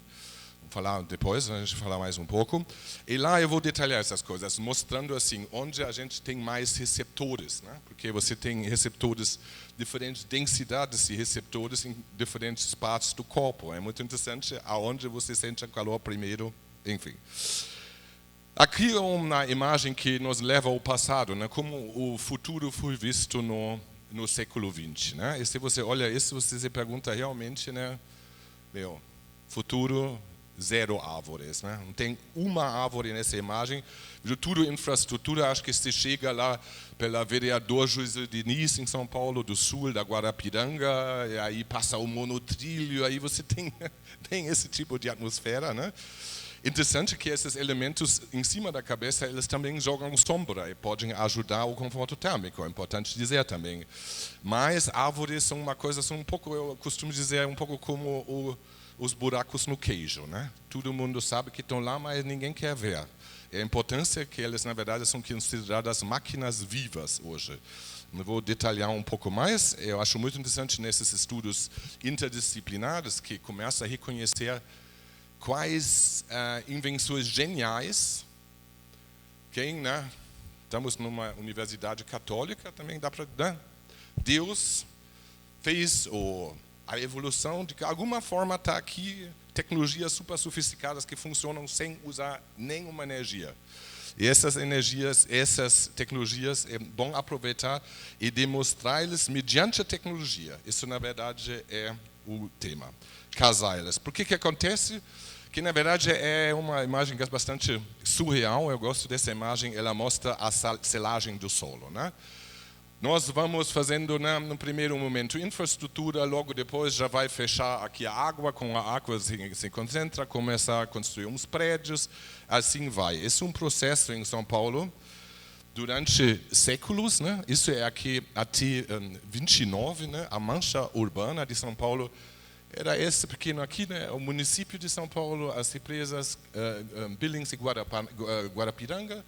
Vou falar depois, a gente vai falar mais um pouco. E lá eu vou detalhar essas coisas, mostrando assim onde a gente tem mais receptores, né? Porque você tem receptores, diferentes densidades de receptores em diferentes partes do corpo. É muito interessante aonde você sente o calor primeiro, enfim. Aqui é uma imagem que nos leva ao passado, né? Como o futuro foi visto no século XX, né? E se você olha isso, você se pergunta realmente, né? Futuro, 0 árvores, né? Não tem uma árvore nessa imagem. Tudo infraestrutura, acho que se chega lá pela vereador José Diniz, em São Paulo do Sul, da Guarapiranga, e aí passa o monotrilho, aí você tem esse tipo de atmosfera, né? Interessante que esses elementos em cima da cabeça, eles também jogam sombra e podem ajudar o conforto térmico, é importante dizer também. Mas árvores são uma coisa, são um pouco, eu costumo dizer, um pouco como os buracos no queijo, né? Todo mundo sabe que estão lá, mas ninguém quer ver. A importância é que eles, na verdade, são consideradas máquinas vivas hoje. Eu vou detalhar um pouco mais. Eu acho muito interessante nesses estudos interdisciplinares que começam a reconhecer quais invenções geniais, né? Estamos numa universidade católica, também dá para... Né? Deus fez a evolução de alguma forma está aqui, tecnologias super sofisticadas que funcionam sem usar nenhuma energia. E essas tecnologias é bom aproveitar e demonstrá-las mediante a tecnologia. Isso, na verdade, é o tema. Casá-las. Por que acontece? Que, na verdade, é uma imagem que é bastante surreal. Eu gosto dessa imagem. Ela mostra a selagem do solo, né? Nós vamos fazendo, né, no primeiro momento, infraestrutura, logo depois já vai fechar aqui a água, com a água se concentra, começar a construir uns prédios, assim vai. Esse é um processo em São Paulo durante séculos, né? Isso é aqui até 29, né? A mancha urbana de São Paulo era esse pequeno aqui, né? O município de São Paulo, as represas Billings e Guarapiranga,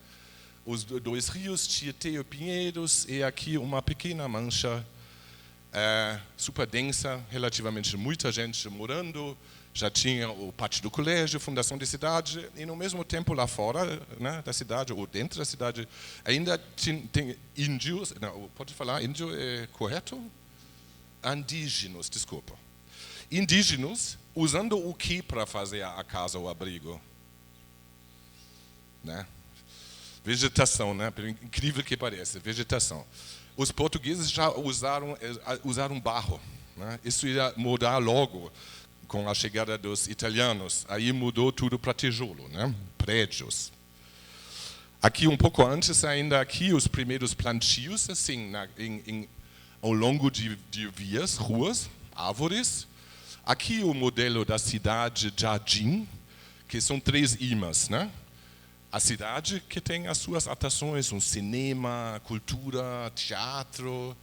os dois rios, Tietê e Pinheiros, e aqui uma pequena mancha super densa, relativamente muita gente morando, já tinha o pátio do colégio, fundação de cidade, e no mesmo tempo lá fora, né, da cidade, ou dentro da cidade, ainda tem índios, não, pode falar, índio é correto? Indígenas, desculpa. Indígenas usando o que para fazer a casa, o abrigo? Né? Vegetação, né? Incrível que pareça, vegetação. Os portugueses já usaram barro, né? Isso ia mudar logo com a chegada dos italianos. Aí mudou tudo para tijolo, né? Prédios. Aqui um pouco antes ainda aqui os primeiros plantios assim ao longo de vias, ruas, árvores. Aqui o modelo da cidade Jardim, que são 3 imãs, né? A cidade que tem as suas atrações, um cinema, cultura, teatro.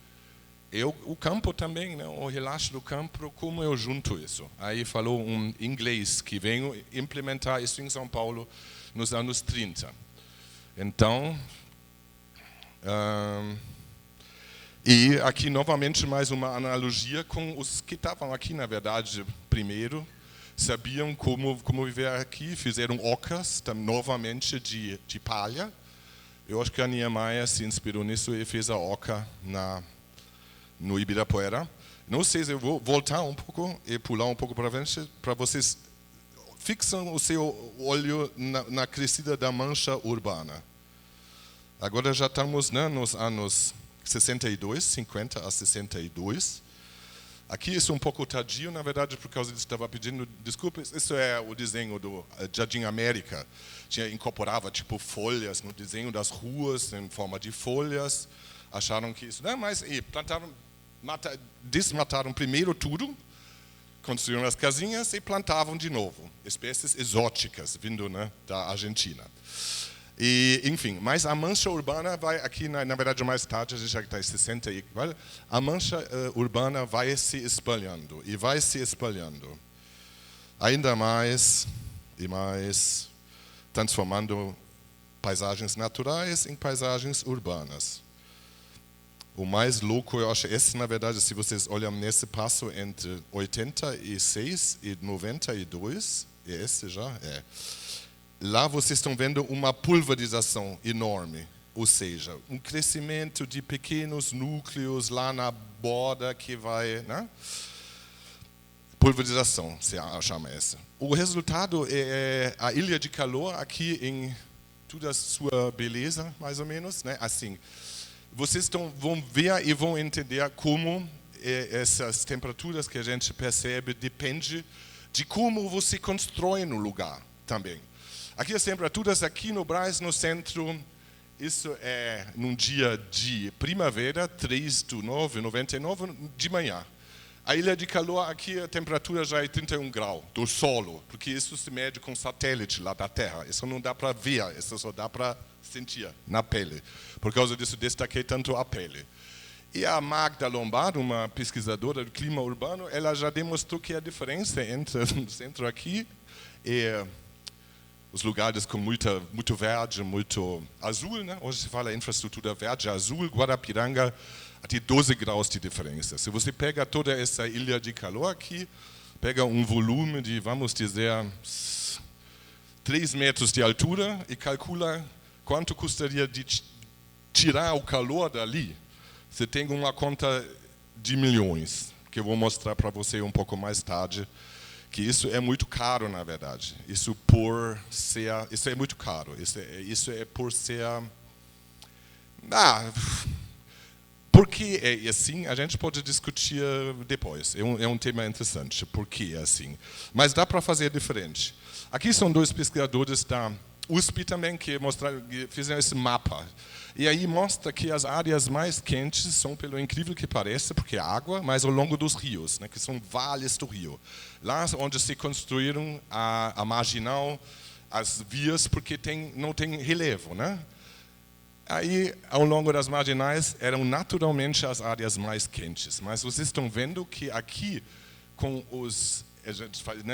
E o campo também, né? O relaxo do campo, como eu junto isso? Aí falou um inglês que veio implementar isso em São Paulo nos anos 30. Então, e aqui novamente mais uma analogia com os que estavam aqui, na verdade, primeiro. Sabiam como viver aqui, fizeram ocas, novamente de palha. Eu acho que a Niemeyer se inspirou nisso e fez a oca no Ibirapuera. Não sei se eu vou voltar um pouco e pular um pouco para frente, para vocês fixam o seu olho na crescida da mancha urbana. Agora já estamos, né, nos anos 62, 50 a 62. Aqui isso é um pouco tardio, na verdade, por causa disso estava pedindo desculpas. Isso é o desenho do Jardim América. Incorporava tipo folhas no desenho das ruas em forma de folhas. Acharam que isso, mas desmataram primeiro tudo, construíram as casinhas e plantavam de novo espécies exóticas vindo, né, da Argentina. E, enfim, mas a mancha urbana vai aqui, na verdade, mais tarde, a gente já está em 60 e a mancha urbana vai se espalhando e vai se espalhando ainda mais e mais, transformando paisagens naturais em paisagens urbanas. O mais louco, eu acho, esse, na verdade, se vocês olham nesse passo entre 86 e 92, esse já é. Lá vocês estão vendo uma pulverização enorme, ou seja, um crescimento de pequenos núcleos lá na borda que vai, né? Pulverização, se chama essa. O resultado é a ilha de calor aqui em toda a sua beleza, mais ou menos, né? Assim, vocês vão ver e vão entender como essas temperaturas que a gente percebe depende de como você constrói no lugar também. Aqui as temperaturas aqui no Brás, no centro, isso é num dia de primavera, 3/9/99, de manhã. A ilha de calor aqui, a temperatura já é 31 graus do solo, porque isso se mede com satélite lá da Terra. Isso não dá para ver, isso só dá para sentir na pele. Por causa disso, destaquei tanto a pele. E a Magda Lombardo, uma pesquisadora do clima urbano, ela já demonstrou que a diferença entre o centro aqui e os lugares com muito verde, muito azul, né? Hoje se fala infraestrutura verde, azul, Guarapiranga, até 12 graus de diferença. Se você pega toda essa ilha de calor aqui, pega um volume de, vamos dizer, 3 metros de altura e calcula quanto custaria de tirar o calor dali. Você tem uma conta de milhões, que eu vou mostrar para você um pouco mais tarde, que isso é muito caro, na verdade. Isso é muito caro. Isso é por ser... porque é assim, a gente pode discutir depois. É um tema interessante, por que é assim. Mas dá para fazer diferente. Aqui são 2 pesquisadores da USP também que fizeram esse mapa. E aí mostra que as áreas mais quentes são, pelo incrível que pareça, porque é água, mas ao longo dos rios, né, que são vales do rio. Lá onde se construíram a marginal, as vias, porque não tem relevo, né? Aí, ao longo das marginais, eram naturalmente as áreas mais quentes. Mas vocês estão vendo que aqui, com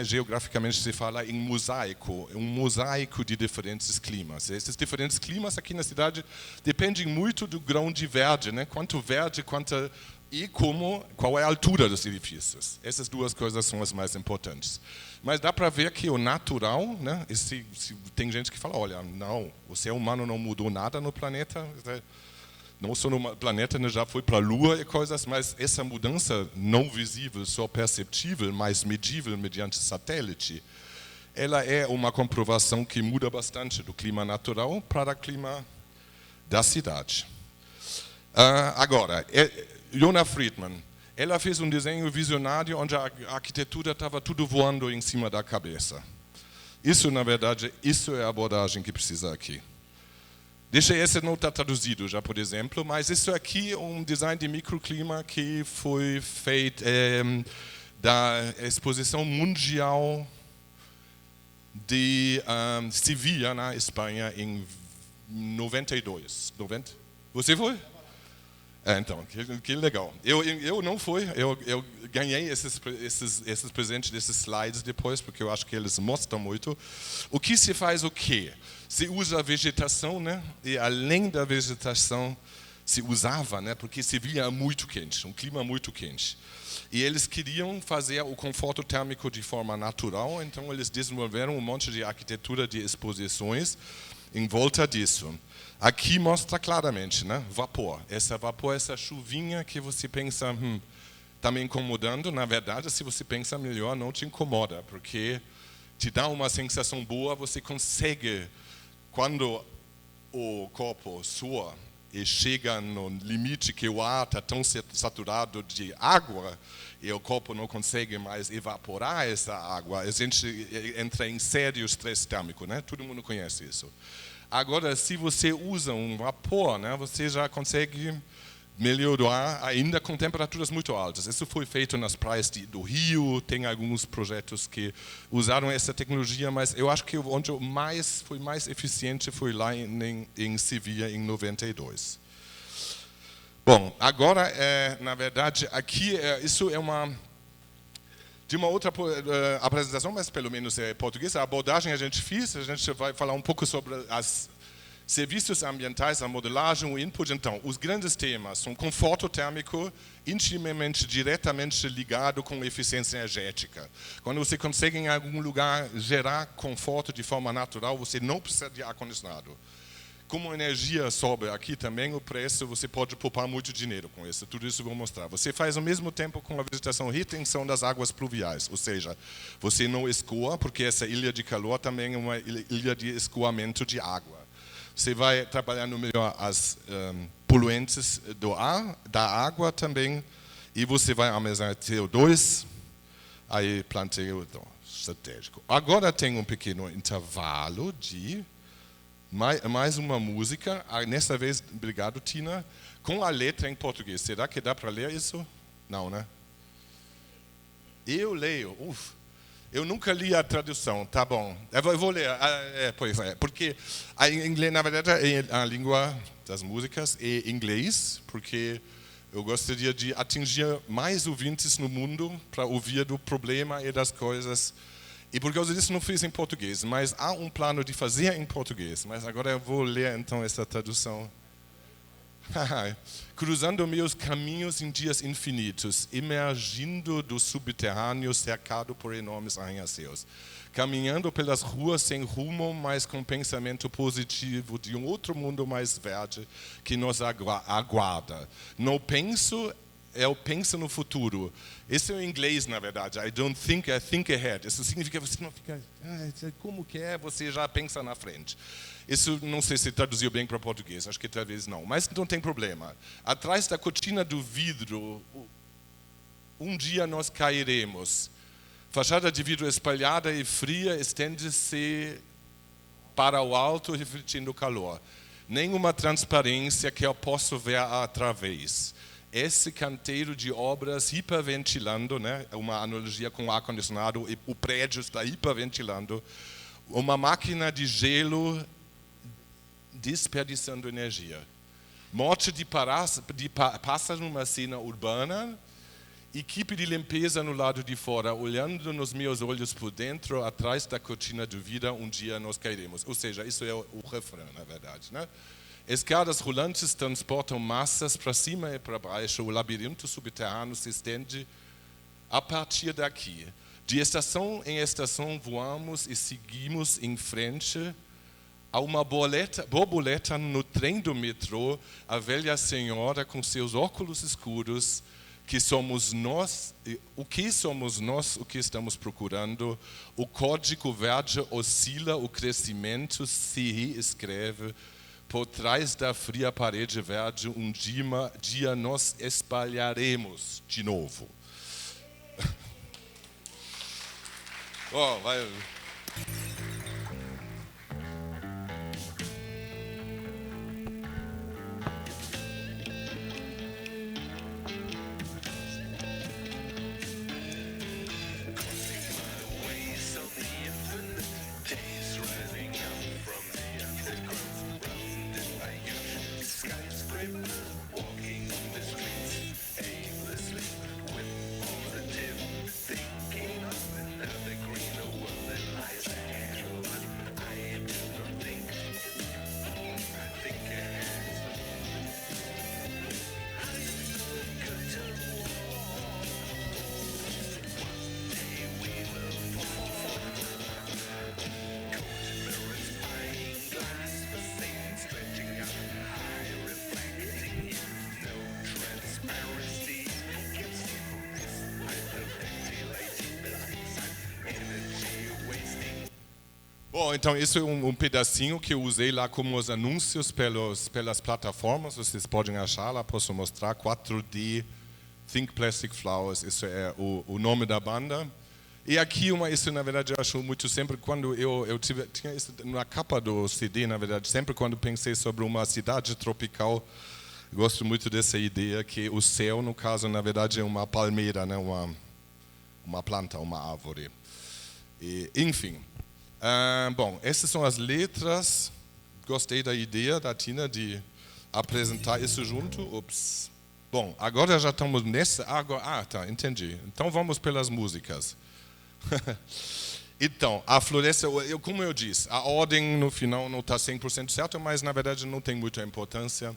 geograficamente se fala em mosaico, um mosaico de diferentes climas. Esses diferentes climas aqui na cidade dependem muito do grão de verde, né? Quanto verde, qual é a altura dos edifícios. Essas 2 coisas são as mais importantes. Mas dá para ver que o natural, né? Tem gente que fala, olha, não, o ser humano não mudou nada no planeta, não só no planeta, né, já foi para a Lua e coisas, mas essa mudança não visível, só perceptível, mas medível mediante satélite, ela é uma comprovação que muda bastante do clima natural para o clima da cidade. Agora, Jona Friedman, ela fez um desenho visionário onde a arquitetura estava tudo voando em cima da cabeça. Isso, na verdade, isso é a abordagem que precisa aqui. Esse não está traduzido já, por exemplo, mas isso aqui é um design de microclima que foi feito da Exposição Mundial de Sevilha, na Espanha, em 92. Você foi? Então, que legal. Eu não fui, eu ganhei esses presentes desses slides depois, porque eu acho que eles mostram muito. O que se faz o quê? Se usa a vegetação, né? E além da vegetação, se usava, né? Porque Sevilha é muito quente, um clima muito quente. E eles queriam fazer o conforto térmico de forma natural, então eles desenvolveram um monte de arquitetura de exposições em volta disso. Aqui mostra claramente, né? Vapor, essa chuvinha que você pensa, está me incomodando. Na verdade, se você pensa melhor, não te incomoda, porque te dá uma sensação boa, você consegue, quando o corpo sua, e chega no limite que o ar está tão saturado de água e o corpo não consegue mais evaporar essa água, a gente entra em sério estresse térmico, né? Todo mundo conhece isso. Agora, se você usa um vapor, né, você já consegue melhorar ainda com temperaturas muito altas. Isso foi feito nas praias do Rio, tem alguns projetos que usaram essa tecnologia, mas eu acho que onde foi mais eficiente foi lá em Sevilha, em 92. Bom, agora, na verdade, aqui isso é de uma outra apresentação, mas pelo menos é português. A abordagem a gente vai falar um pouco sobre os serviços ambientais, a modelagem, o input. Então, os grandes temas são conforto térmico, intimamente, diretamente ligado com eficiência energética. Quando você consegue em algum lugar gerar conforto de forma natural, você não precisa de ar-condicionado. Como a energia sobe aqui também, o preço, você pode poupar muito dinheiro com isso. Tudo isso eu vou mostrar. Você faz ao mesmo tempo com a vegetação retenção das águas pluviais, ou seja, você não escoa, porque essa ilha de calor também é uma ilha de escoamento de água. Você vai trabalhando melhor as poluentes do ar, da água também, e você vai armazenar CO2, aí planteio estratégico. Agora tem um pequeno intervalo de mais uma música, nessa vez, obrigado Tina, com a letra em português. Será que dá para ler isso? Não, né? Eu leio, eu nunca li a tradução, tá bom. Eu vou ler, pois é, porque em inglês, na verdade, a língua das músicas é inglês, porque eu gostaria de atingir mais ouvintes no mundo para ouvir do problema e das coisas. E por causa disso não fiz em português, mas há um plano de fazer em português. Mas agora eu vou ler então essa tradução. Cruzando meus caminhos em dias infinitos, emergindo do subterrâneo cercado por enormes arranha-céus. Caminhando pelas ruas sem rumo, mas com pensamento positivo de um outro mundo mais verde que nos aguarda. Não penso... Eu penso no futuro. Isso é em inglês, na verdade. I don't think, I think ahead. Isso significa que você não fica, como que é, você já pensa na frente. Isso não sei se traduziu bem para português, acho que talvez não. Mas não tem problema. Atrás da cortina do vidro, um dia nós cairemos. Fachada de vidro espalhada e fria estende-se para o alto, refletindo calor. Nenhuma transparência que eu possa ver através. Esse canteiro de obras hiperventilando, né? Uma analogia com o ar-condicionado, o prédio está hiperventilando, uma máquina de gelo desperdiçando energia. Morte de pássaro numa cena urbana, equipe de limpeza no lado de fora, olhando nos meus olhos por dentro, atrás da cortina de vida, um dia nós cairemos. Ou seja, isso é o refrão, na verdade, né? Escadas rolantes transportam massas para cima e para baixo. O labirinto subterrâneo se estende a partir daqui. De estação em estação voamos e seguimos em frente a uma borboleta no trem do metrô, a velha senhora com seus óculos escuros, que somos nós, o que somos nós, o que estamos procurando. O código verde oscila, o crescimento se reescreve. Por trás da fria parede verde, um dia nós espalharemos de novo. Vai. Bom, então isso é um pedacinho que eu usei lá como os anúncios pelas plataformas. Vocês podem achar lá, posso mostrar. 4D, Think Plastic Flowers, isso é o nome da banda. E aqui, isso na verdade eu acho muito sempre, quando eu tinha isso na capa do CD, na verdade, sempre quando pensei sobre uma cidade tropical, gosto muito dessa ideia que o céu, no caso, na verdade, é uma palmeira, né? uma planta, uma árvore. E, enfim. Bom, essas são as letras. Gostei da ideia da Tina de apresentar isso junto. Ups. Bom, agora já estamos nessa. Tá, entendi. Então vamos pelas músicas. Então, a floresta, como eu disse, a ordem no final não está 100% certa, mas na verdade não tem muita importância.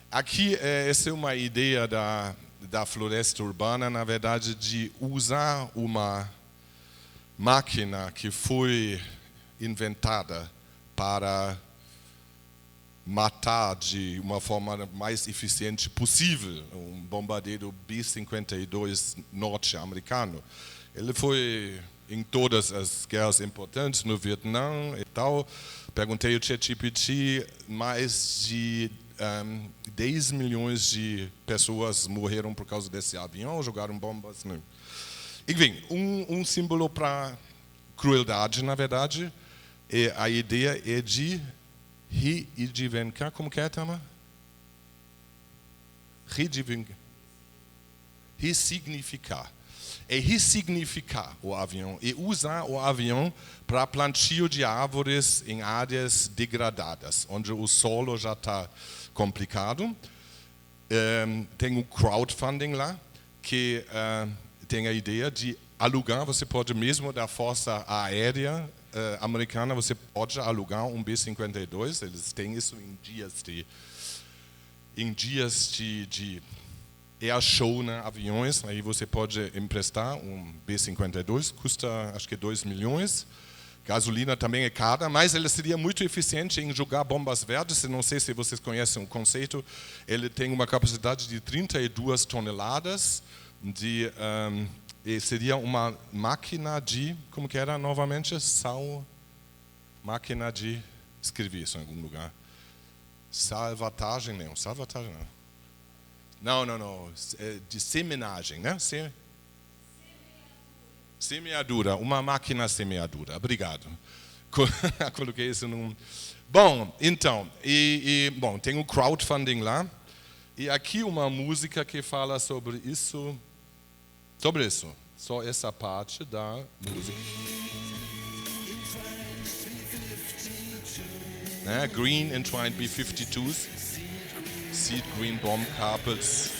Aqui, essa é uma ideia da floresta urbana, na verdade, de usar uma máquina que foi inventada para matar de uma forma mais eficiente possível um bombardeiro B-52 norte-americano. Ele foi em todas as guerras importantes, no Vietnã e tal. Perguntei ao ChatGPT, mais de 10 milhões de pessoas morreram por causa desse avião, jogaram bombas. Né? Enfim, um símbolo para crueldade, na verdade. E a ideia é de reivindicar, como que é, Tama? Ressignificar. É ressignificar o avião e usar o avião para plantio de árvores em áreas degradadas, onde o solo já está complicado. Tem um crowdfunding lá, que tem a ideia de alugar, você pode mesmo da Força Aérea americana, você pode alugar um B-52, eles têm isso em dias de air show, né, aviões, aí você pode emprestar um B-52, custa acho que 2 milhões, gasolina também é cara, mas ele seria muito eficiente em jogar bombas verdes, eu não sei se vocês conhecem o conceito, ele tem uma capacidade de 32 toneladas, seria uma máquina de, como que era novamente? Máquina de, escrevi isso em algum lugar, salvatagem não. Não, de semenagem, né? Semeadura, uma máquina semeadura, obrigado. Coloquei isso num... Bom, então, bom, tem um crowdfunding lá, e aqui uma música que fala sobre isso, só essa parte da música. Né? Green entwined B-52s, seed green bomb carpets.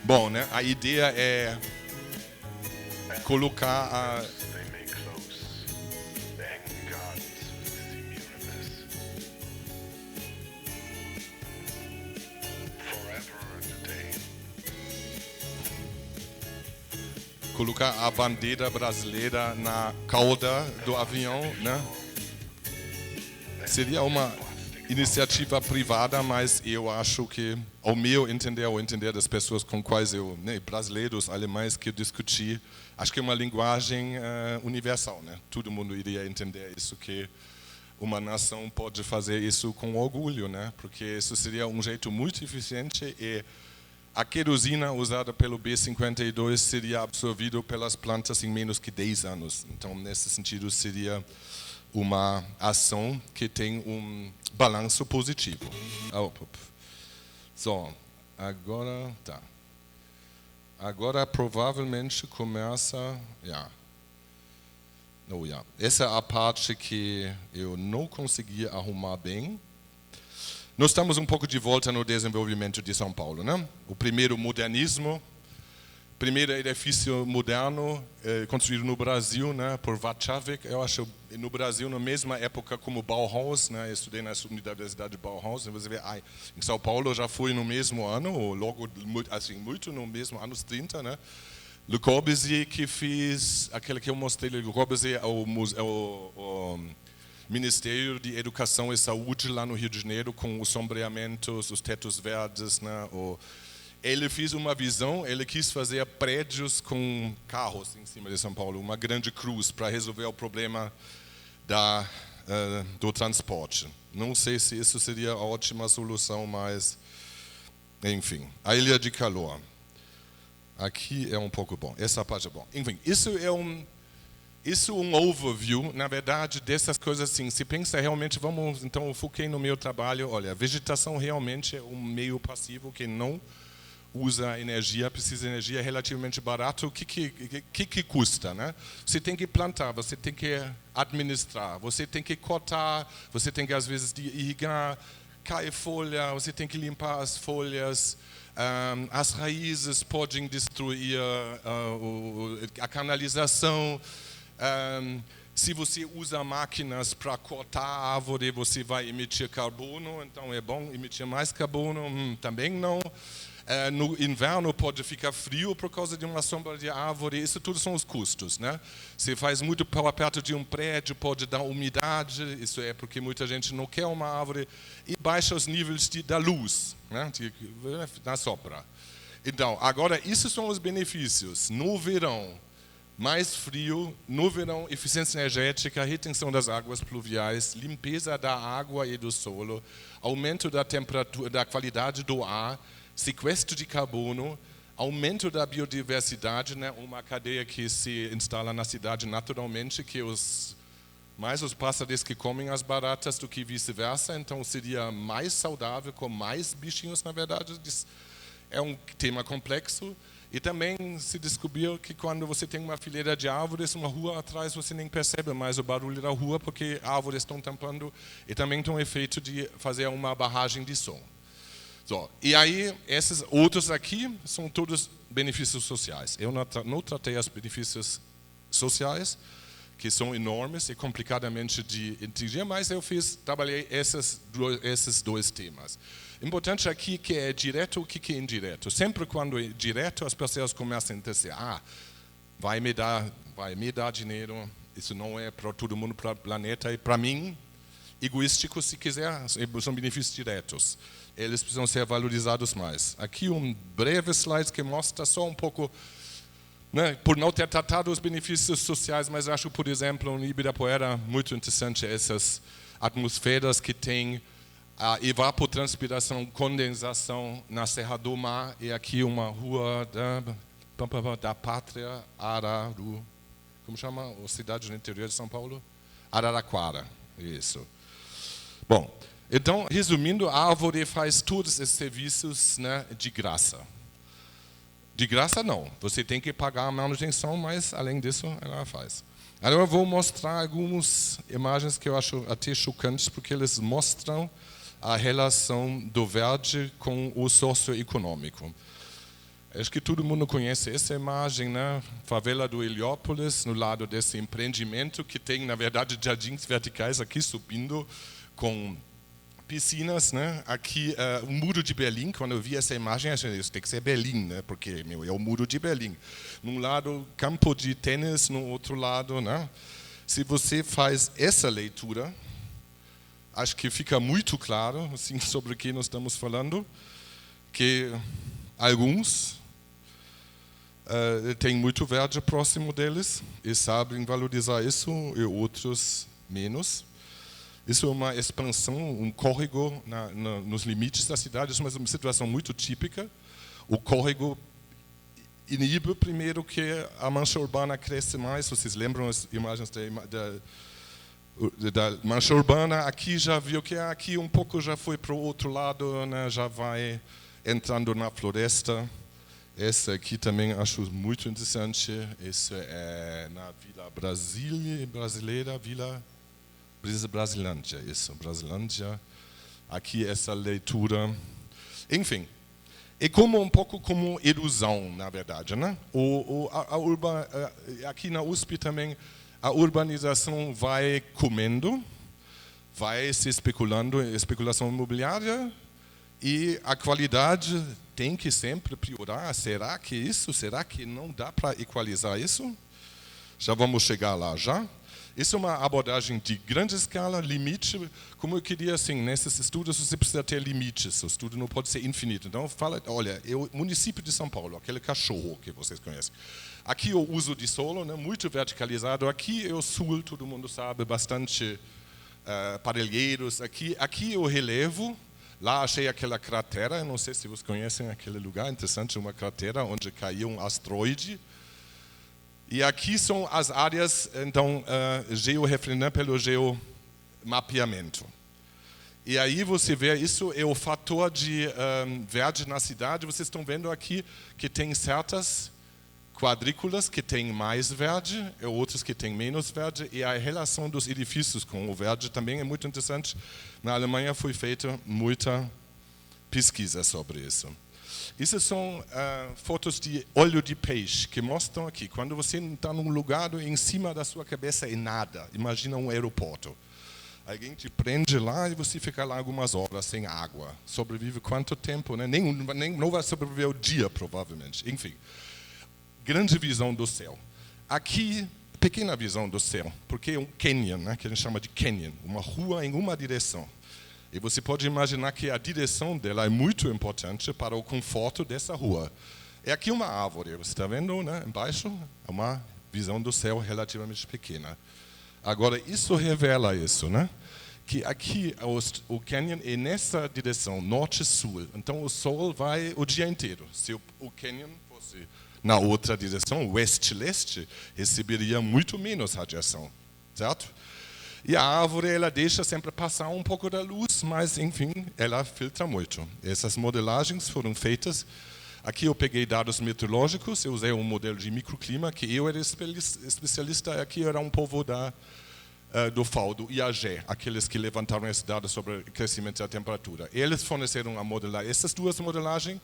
Bom, né? A ideia é colocar a... colocar a bandeira brasileira na cauda do avião, né? Seria uma iniciativa privada, mas eu acho que, ao meu entender, ao entender das pessoas com quais eu, né, brasileiros, alemães que eu discuti, acho que é uma linguagem universal, né? Todo mundo iria entender isso, que uma nação pode fazer isso com orgulho, né? Porque isso seria um jeito muito eficiente e a querosina usada pelo B-52 seria absorvida pelas plantas em menos que 10 anos. Então, nesse sentido, seria uma ação que tem um balanço positivo. Agora tá. Agora provavelmente começa, essa é a parte que eu não consegui arrumar bem. Nós estamos um pouco de volta no desenvolvimento de São Paulo, né? O primeiro modernismo, primeiro edifício moderno construído no Brasil, né, por Watzlawick, eu acho, no Brasil, na mesma época como Bauhaus, né, eu estudei na Universidade de Bauhaus, e você vê, em São Paulo já foi no mesmo ano, ou logo, assim, muito no mesmo anos 30, né, Le Corbusier que fez, aquele que eu mostrei, Le Corbusier, o Ministério de Educação e Saúde lá no Rio de Janeiro, com os sombreamentos, os tetos verdes, né, ele fez uma visão, ele quis fazer prédios com carros em cima de São Paulo, uma grande cruz para resolver o problema do transporte. Não sei se isso seria a ótima solução, mas, enfim, a ilha de calor. Aqui é um pouco bom, essa parte é bom. Enfim, isso é um overview, na verdade, dessas coisas assim. Se pensa realmente, então eu foquei no meu trabalho, olha, a vegetação realmente é um meio passivo que não usa energia, precisa de energia, é relativamente barato. O que custa, né? Você tem que plantar, você tem que administrar, você tem que cortar, você tem que às vezes irrigar, cai folha, você tem que limpar as folhas, as raízes podem destruir a canalização. Se você usa máquinas para cortar a árvore, você vai emitir carbono, então é bom emitir mais carbono, também não. No inverno pode ficar frio por causa de uma sombra de árvore, isso tudo são os custos, né? Se faz muito perto de um prédio, pode dar umidade, isso é porque muita gente não quer uma árvore, e baixa os níveis da luz, né? Na sombra. Então, agora, esses são os benefícios. No verão, mais frio, no verão, eficiência energética, retenção das águas pluviais, limpeza da água e do solo, aumento da temperatura, da qualidade do ar, sequestro de carbono, aumento da biodiversidade, né? Uma cadeia que se instala na cidade naturalmente, que mais os pássaros que comem as baratas do que vice-versa, então seria mais saudável com mais bichinhos, na verdade. É um tema complexo. E também se descobriu que quando você tem uma fileira de árvores, uma rua atrás, você nem percebe mais o barulho da rua, porque árvores estão tampando, e também tem um efeito de fazer uma barragem de som. E aí, esses outros aqui são todos benefícios sociais. Eu não tratei os benefícios sociais, que são enormes e complicadamente de entender, mas eu trabalhei esses dois temas. Importante aqui que é direto, o que é indireto. Sempre quando é direto, as pessoas começam a dizer, vai me dar dinheiro, isso não é para todo mundo, para o planeta, e para mim, egoístico, se quiser, são benefícios diretos. Eles precisam ser valorizados mais. Aqui um breve slide que mostra só um pouco, né, por não ter tratado os benefícios sociais, mas acho, por exemplo, em Ibirapuera, muito interessante essas atmosferas que tem a evapotranspiração, condensação na Serra do Mar, e aqui uma rua da Pátria, Araru, como chama a cidade no interior de São Paulo? Araraquara, isso. Bom, então, resumindo, a árvore faz todos esses serviços, né, de graça. De graça não, você tem que pagar a manutenção, mas além disso ela faz. Agora eu vou mostrar algumas imagens que eu acho até chocantes, porque eles mostram a relação do verde com o socioeconômico. Acho que todo mundo conhece essa imagem, né? Favela do Heliópolis, no lado desse empreendimento que tem, na verdade, jardins verticais aqui subindo com piscinas, né? Aqui o muro de Berlim. Quando eu vi essa imagem, achei isso tem que ser Berlim, né? Porque é o muro de Berlim. Num lado campo de tênis, no outro lado, né? Se você faz essa leitura, acho que fica muito claro, assim, sobre o que nós estamos falando, que alguns têm muito verde próximo deles e sabem valorizar isso, e outros menos. Isso é uma expansão, um córrego nos limites da cidade, isso é uma situação muito típica. O córrego inibe primeiro que a mancha urbana cresce mais. Vocês lembram as imagens da mancha urbana? Aqui já viu que aqui um pouco já foi para o outro lado, né? Já vai entrando na floresta. Esse aqui também acho muito interessante. Esse é na Vila Brasileira, Vila Brasilândia, isso, Brasilândia. Aqui essa leitura. Enfim, É como um pouco como ilusão, na verdade, né? Aqui na USP também a urbanização vai comendo, vai se especulando, especulação imobiliária, e a qualidade tem que sempre piorar. Será que isso? Será que não dá para equalizar isso? Já vamos chegar lá já. Isso é uma abordagem de grande escala, limite. Como eu queria, assim, nesses estudos você precisa ter limites. O estudo não pode ser infinito. Então, fala, olha, o município de São Paulo, aquele cachorro que vocês conhecem. Aqui o uso de solo, né, muito verticalizado. Aqui é o sul, todo mundo sabe, bastante parelheiros. Aqui é o relevo. Lá achei aquela cratera, não sei se vocês conhecem aquele lugar interessante, uma cratera onde caiu um asteroide. E aqui são as áreas, então, georreferendadas pelo geomapeamento. E aí você vê, isso é o fator de verde na cidade. Vocês estão vendo aqui que tem certas quadrículas que têm mais verde e outras que têm menos verde. E a relação dos edifícios com o verde também é muito interessante. Na Alemanha foi feita muita pesquisa sobre isso. Essas são fotos de olho de peixe, que mostram aqui, quando você está num lugar em cima da sua cabeça é nada. Imagina um aeroporto. Alguém te prende lá e você fica lá algumas horas sem água. Sobrevive quanto tempo? Né? Não vai sobreviver o dia, provavelmente. Enfim, grande visão do céu. Aqui, pequena visão do céu, porque é um canyon, né, que a gente chama de canyon, uma rua em uma direção. E você pode imaginar que a direção dela é muito importante para o conforto dessa rua. É aqui uma árvore, você está vendo, né? Embaixo é uma visão do céu relativamente pequena. Agora, isso revela isso, né? Que aqui o canyon é nessa direção, norte-sul. Então, o sol vai o dia inteiro. Se o canyon fosse na outra direção, oeste-leste, receberia muito menos radiação, certo? E a árvore, ela deixa sempre passar um pouco da luz, mas, enfim, ela filtra muito. Essas modelagens foram feitas. Aqui eu peguei dados meteorológicos, eu usei um modelo de microclima, que eu era especialista, aqui era um povo do FAO, do IAG, aqueles que levantaram esses dados sobre o crescimento da temperatura. Eles forneceram a modelar essas duas modelagens.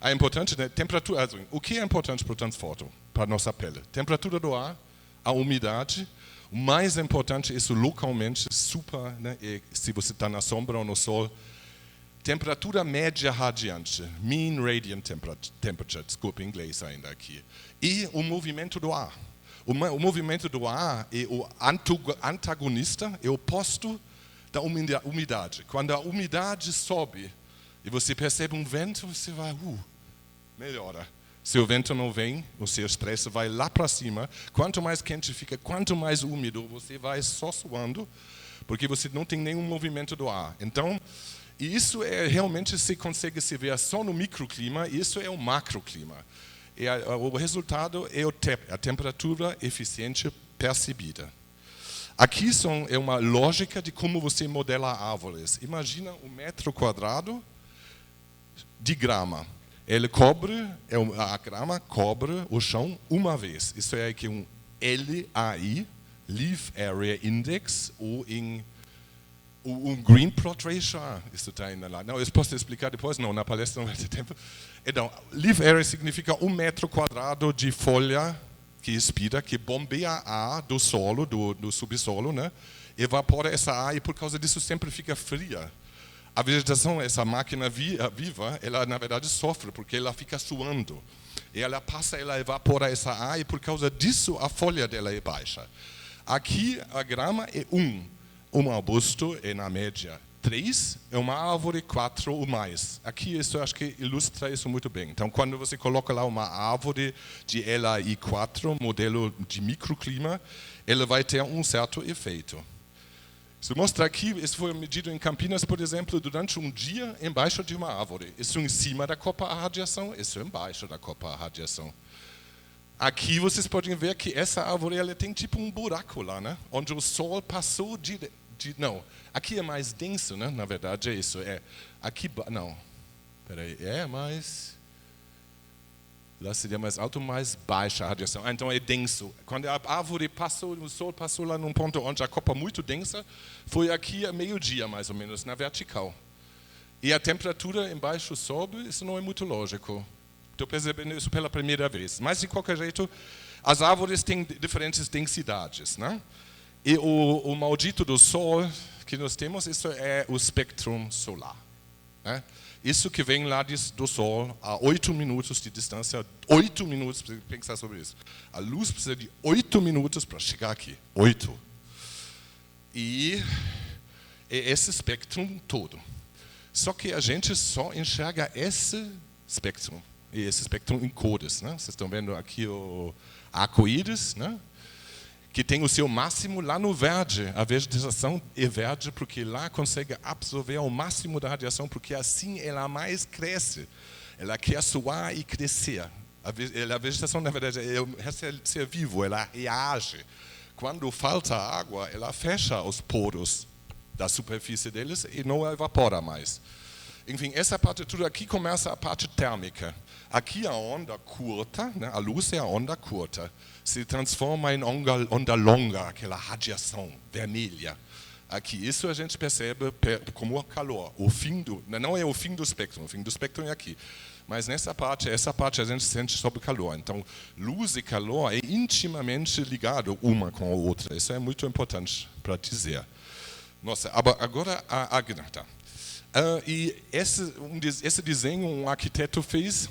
É importante, né? Temperatura, assim, o que é importante para o transporte, para a nossa pele? Temperatura do ar, a umidade. O mais importante, isso localmente, super, né? E se você está na sombra ou no sol, temperatura média radiante, mean radiant temperature, desculpa, em inglês ainda aqui. E o movimento do ar. O movimento do ar é o antagonista, é o oposto da umidade. Quando a umidade sobe e você percebe um vento, você vai, melhora. Se o vento não vem, o seu estresse vai lá para cima. Quanto mais quente fica, quanto mais úmido, você vai só suando, porque você não tem nenhum movimento do ar. Então, isso é realmente se consegue se ver só no microclima, isso é o macroclima. E o resultado é a temperatura eficiente percebida. Aqui é uma lógica de como você modela árvores. Imagina 1 metro quadrado de grama. A grama cobre o chão uma vez. Isso é aqui um LAI, Leaf Area Index, ou um Green Plot Ratio. Isso está ainda lá. Não, eu posso explicar depois? Não, na palestra não vai ter tempo. Então, Leaf Area significa 1 metro quadrado de folha que expira, que bombeia ar do solo, do subsolo, né? Evapora essa ar e por causa disso sempre fica fria. A vegetação, essa máquina viva, ela na verdade sofre, porque ela fica suando. E ela evapora essa ar e por causa disso a folha dela é baixa. Aqui a grama é 1. Um arbusto é na média 3, é uma árvore 4 ou mais. Aqui isso acho que ilustra isso muito bem. Então quando você coloca lá uma árvore de LAI 4, modelo de microclima, ela vai ter um certo efeito. Isso mostra aqui, isso foi medido em Campinas, por exemplo, durante um dia embaixo de uma árvore. Isso em cima da copa a radiação, isso embaixo da copa a radiação. Aqui vocês podem ver que essa árvore ela tem tipo um buraco lá, né? Onde o sol passou não, aqui é mais denso, né? Na verdade é isso. Aqui, não, peraí, mais... Lá seria mais alto, mais baixa a radiação. Então é denso. Quando a árvore passou, o sol passou lá num ponto onde a copa é muito densa, foi aqui a meio-dia, mais ou menos, na vertical. E a temperatura embaixo sobe, isso não é muito lógico. Estou percebendo isso pela primeira vez. Mas, de qualquer jeito, as árvores têm diferentes densidades, né? E o maldito do Sol que nós temos, isso é o espectro solar, né? Isso que vem lá do Sol a 8 minutos de distância, 8 minutos para pensar sobre isso. A luz precisa de 8 minutos para chegar aqui, 8. E é esse espectro todo. Só que a gente só enxerga esse espectro, e esse espectro em cores, né? Vocês estão vendo aqui o arco-íris, né? Que tem o seu máximo lá no verde. A vegetação é verde porque lá consegue absorver o máximo da radiação, porque assim ela mais cresce. Ela quer suar e crescer. A vegetação, na verdade, é um ser vivo, ela reage. Quando falta água, ela fecha os poros da superfície deles e não evapora mais. Enfim, essa parte tudo aqui começa a parte térmica. Aqui a onda curta, né, a luz é a onda curta, se transforma em onda longa, aquela radiação vermelha. Aqui, isso a gente percebe como calor. O fim não é o fim do espectro, o fim do espectro é aqui. Mas essa parte a gente sente sob calor. Então, luz e calor é intimamente ligado uma com a outra. Isso é muito importante para dizer. Nossa, agora a Gnata. E esse desenho um arquiteto fez,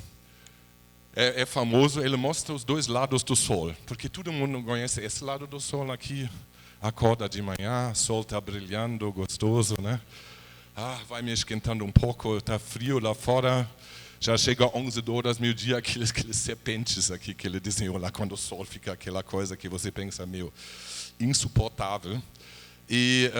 é famoso, ele mostra os dois lados do Sol, porque todo mundo conhece esse lado do Sol aqui, acorda de manhã, o Sol está brilhando, gostoso, né? Vai me esquentando um pouco, está frio lá fora, já chega 11 horas, meio-dia, aqueles serpentes aqui que ele desenhou lá, quando o Sol fica aquela coisa que você pensa meio insuportável. E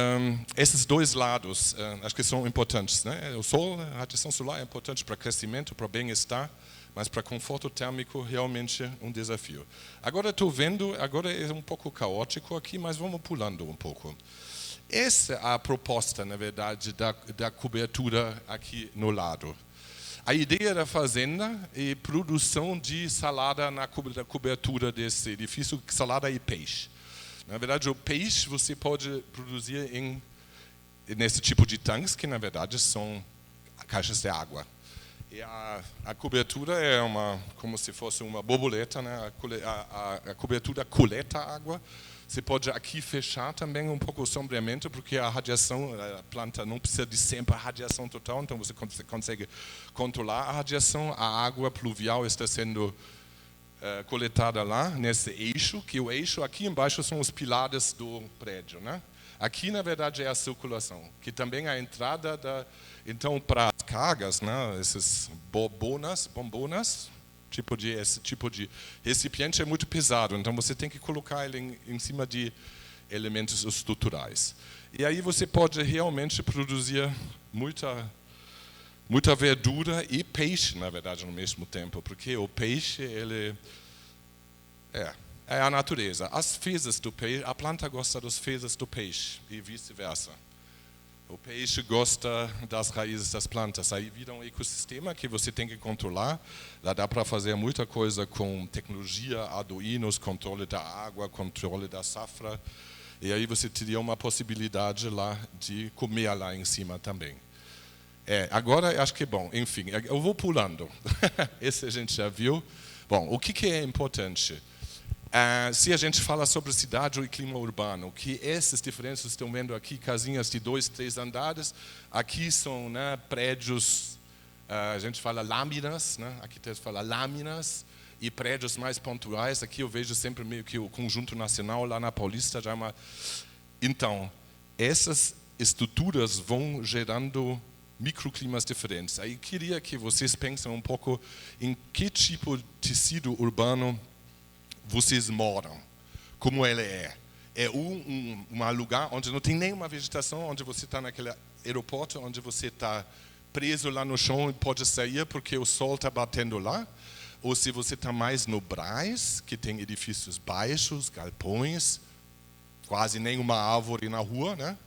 esses dois lados, acho que são importantes, né? O Sol, a radiação solar é importante para crescimento, para bem-estar, mas para conforto térmico realmente um desafio. Agora estou vendo, agora é um pouco caótico aqui, mas vamos pulando um pouco. Essa é a proposta, na verdade, da cobertura aqui no lado. A ideia da fazenda é produção de salada na cobertura desse edifício, salada e peixe. Na verdade, o peixe você pode produzir nesse tipo de tanques, que na verdade são caixas de água. E a cobertura é como se fosse uma borboleta, né? A cobertura coleta água. Você pode aqui fechar também um pouco o sombreamento, porque a radiação, a planta não precisa de sempre a radiação total, então você consegue controlar a radiação. A água pluvial está sendo coletada lá, nesse eixo, que o eixo aqui embaixo são os pilares do prédio, né? Aqui, na verdade, é a circulação, que também é a entrada então, para as cargas, né, esses bombonas, esse tipo de recipiente é muito pesado, então você tem que colocar ele em cima de elementos estruturais. E aí você pode realmente produzir muita verdura e peixe, na verdade, no mesmo tempo, porque o peixe, ele é a natureza. As fezes do peixe, a planta gosta das fezes do peixe e vice-versa. O peixe gosta das raízes das plantas. Aí vira um ecossistema que você tem que controlar. Lá dá para fazer muita coisa com tecnologia, arduinos, controle da água, controle da safra. E aí você teria uma possibilidade lá de comer lá em cima também. Agora acho que é bom. Enfim, eu vou pulando. Esse a gente já viu. Bom, o que é importante? Se a gente fala sobre cidade e clima urbano, que essas diferenças estão vendo aqui, casinhas de 2, 3 andares, aqui são, né, prédios, a gente fala lâminas, né, aqui fala lâminas, e prédios mais pontuais, aqui eu vejo sempre meio que o conjunto nacional, lá na Paulista já Então, essas estruturas vão gerando microclimas diferentes. Aí queria que vocês pensem um pouco em que tipo de tecido urbano vocês moram, como ele é. É um lugar onde não tem nenhuma vegetação, onde você está naquele aeroporto, onde você está preso lá no chão e pode sair porque o sol está batendo lá. Ou se você está mais no Brás, que tem edifícios baixos, galpões, quase nenhuma árvore na rua, né?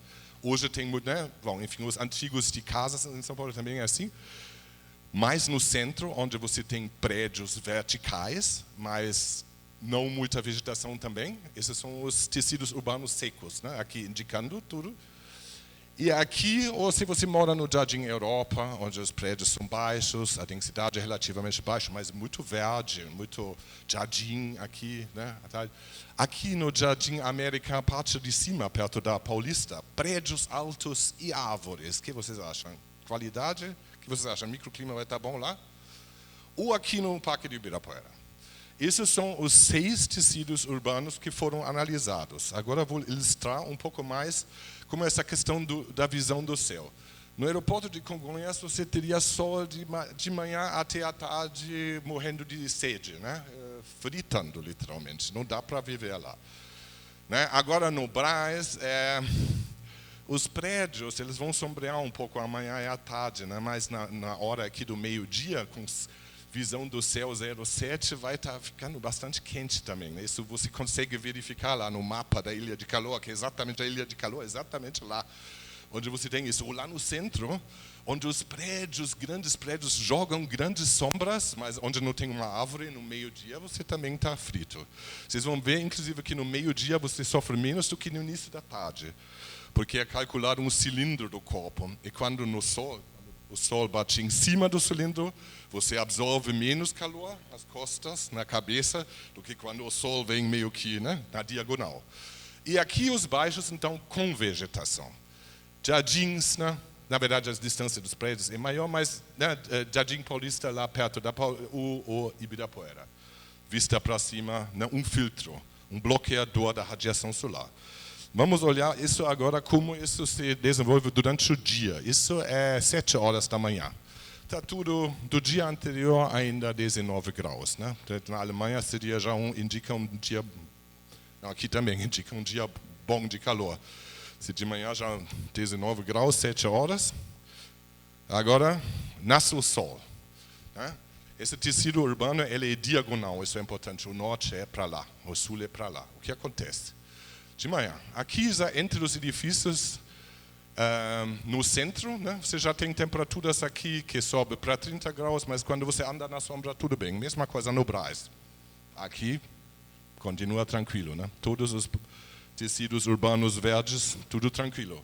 Hoje tem, né? Bom, enfim, os antigos de casas em São Paulo também é assim. Mais no centro, onde você tem prédios verticais, mas não muita vegetação também. Esses são os tecidos urbanos secos, né? Aqui indicando tudo. E aqui, ou se você mora no Jardim Europa, onde os prédios são baixos, a densidade é relativamente baixa, mas muito verde, muito jardim aqui, né? Aqui no Jardim América, a parte de cima, perto da Paulista, prédios altos e árvores. O que vocês acham? Qualidade? O que vocês acham? O microclima vai estar bom lá? Ou aqui no Parque de Ibirapuera? Esses são os 6 tecidos urbanos que foram analisados. Agora vou ilustrar um pouco mais como essa questão da visão do céu. No aeroporto de Congonhas, você teria sol de manhã até a tarde morrendo de sede, né? Fritando, literalmente. Não dá para viver lá. Né? Agora, no Brás, os prédios eles vão sombrear um pouco amanhã e à tarde, né? Mas na hora aqui do meio-dia, com visão do céu 07, vai estar ficando bastante quente também. Né? Isso você consegue verificar lá no mapa da Ilha de Calor, que é exatamente a Ilha de Calor, exatamente lá onde você tem isso. Ou lá no centro, onde os prédios, grandes prédios, jogam grandes sombras, mas onde não tem uma árvore no meio-dia, você também está frito. Vocês vão ver, inclusive, que no meio-dia você sofre menos do que no início da tarde, porque é calculado um cilindro do corpo. E quando o sol bate em cima do cilindro, você absorve menos calor nas costas, na cabeça, do que quando o sol vem meio que, né, na diagonal. E aqui os baixos, então, com vegetação. Jardins, né? Na verdade, a distância dos prédios é maior, mas né, Jardim Paulista, lá perto da o Ibirapuera. Vista para cima, né, um filtro, um bloqueador da radiação solar. Vamos olhar isso agora, como isso se desenvolve durante o dia. Isso é 7 horas da manhã. Está tudo do dia anterior ainda 19 graus. Né? Na Alemanha seria já indica um dia, aqui também indica um dia bom de calor. Se de manhã já 19 graus, 7 horas. Agora nasce o sol. Né? Esse tecido urbano ele é diagonal, isso é importante. O norte é para lá, o sul é para lá. O que acontece? De manhã, aqui já entre os edifícios, no centro, né, você já tem temperaturas aqui que sobem para 30 graus, mas quando você anda na sombra, tudo bem. Mesma coisa no Brás. Aqui, continua tranquilo. Né? Todos os tecidos urbanos verdes, tudo tranquilo.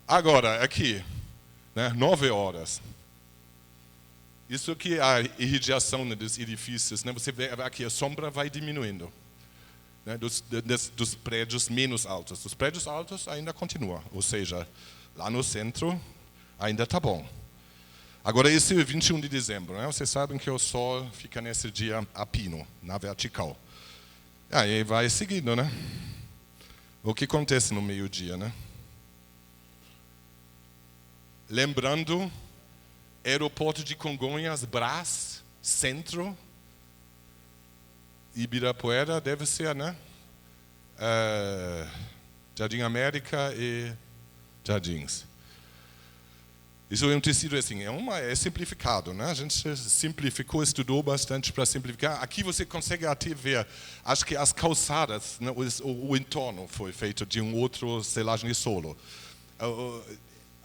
Agora, aqui, né, 9 horas. Isso aqui é a irradiação dos edifícios. Né? Você vê aqui, a sombra vai diminuindo. Né, dos prédios menos altos. Os prédios altos ainda continuam, ou seja, lá no centro ainda está bom. Agora esse é 21 de dezembro, né? Vocês sabem que o sol fica nesse dia a pino, na vertical. Aí vai seguindo, né? O que acontece no meio-dia, né? Lembrando, aeroporto de Congonhas, Brás, centro, Ibirapuera deve ser, né? Jardim América e Jardins. Isso é um tecido assim, é simplificado, né? A gente simplificou, estudou bastante para simplificar. Aqui você consegue até ver, acho que as calçadas, né, o entorno foi feito de um outro selagem de solo.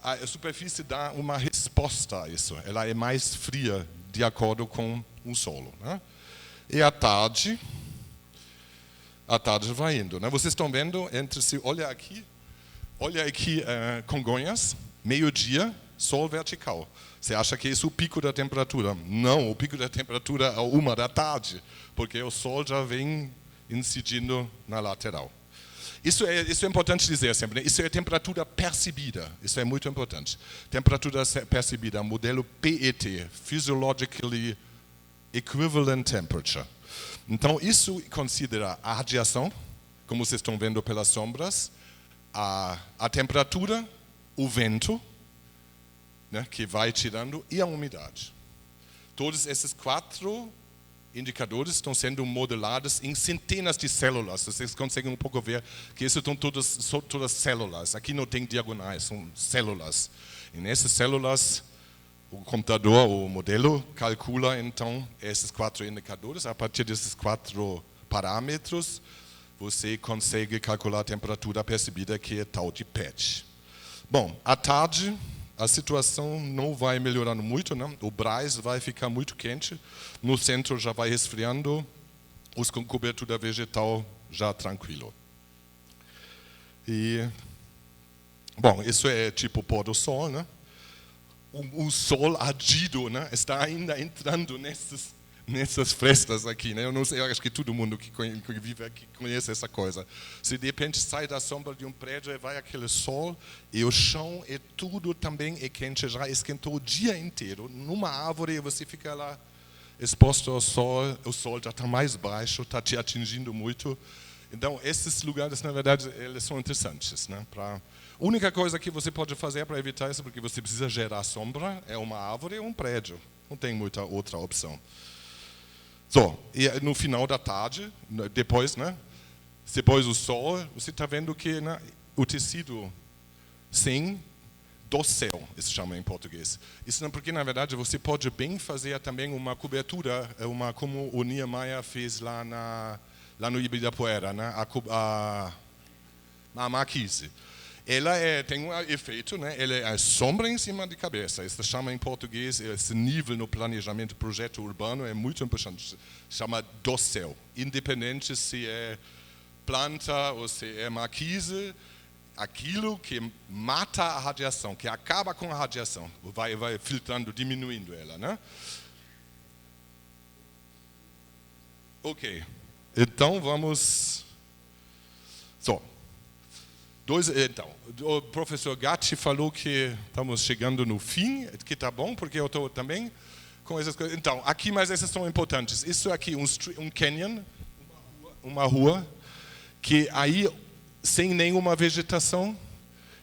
A superfície dá uma resposta a isso, ela é mais fria de acordo com o solo, né? E à tarde vai indo. Né? Vocês estão vendo, olha aqui Congonhas, meio-dia, sol vertical. Você acha que isso é o pico da temperatura? Não, o pico da temperatura é 1 da tarde, porque o sol já vem incidindo na lateral. Isso é importante dizer sempre, né? Isso é temperatura percebida, isso é muito importante. Temperatura percebida, modelo PET, Physiologically Equivalent Temperature. Então, isso considera a radiação, como vocês estão vendo pelas sombras, a temperatura, o vento, né, que vai tirando, e a umidade. Todos esses 4 indicadores estão sendo modelados em centenas de células. Vocês conseguem um pouco ver que isso são todas células. Aqui não tem diagonais, são células. E nessas células, o computador, o modelo, calcula então esses 4 indicadores. A partir desses 4 parâmetros, você consegue calcular a temperatura percebida, que é tal de PET. Bom, à tarde, a situação não vai melhorando muito, né? O Brás vai ficar muito quente, no centro já vai resfriando, os com cobertura vegetal já tranquilo. E Bom, isso é tipo pôr do sol, né? O sol agido, né? Está ainda entrando nessas frestas aqui, né? Eu não sei, eu acho que todo mundo que vive aqui conhece essa coisa. Se de repente sai da sombra de um prédio e vai aquele sol, e o chão e tudo também é quente, já esquentou o dia inteiro. Numa árvore você fica lá exposto ao sol, o sol já está mais baixo, está te atingindo muito. Então, esses lugares, na verdade, eles são interessantes, né? A única coisa que você pode fazer para evitar isso, porque você precisa gerar sombra, é uma árvore ou um prédio. Não tem muita outra opção. E no final da tarde, depois do sol, você está vendo que, né, o tecido sem dossel, isso chama em português. Isso não, porque, na verdade, você pode bem fazer também uma cobertura, como o Niemeyer fez lá no Ibirapuera, né, na Marquise. Ela tem um efeito, né? Ela é a sombra em cima da cabeça. Isso chama em português, esse nível no planejamento, projeto urbano é muito importante. Chama dossel. Independente se é planta ou se é marquise, aquilo que mata a radiação, que acaba com a radiação, vai filtrando, diminuindo ela, né? Ok. Então vamos. Então, o professor Gatti falou que estamos chegando no fim, que está bom, porque eu estou também com essas coisas. Então, aqui, mas essas são importantes. Isso aqui, um canyon, uma rua, que aí, sem nenhuma vegetação,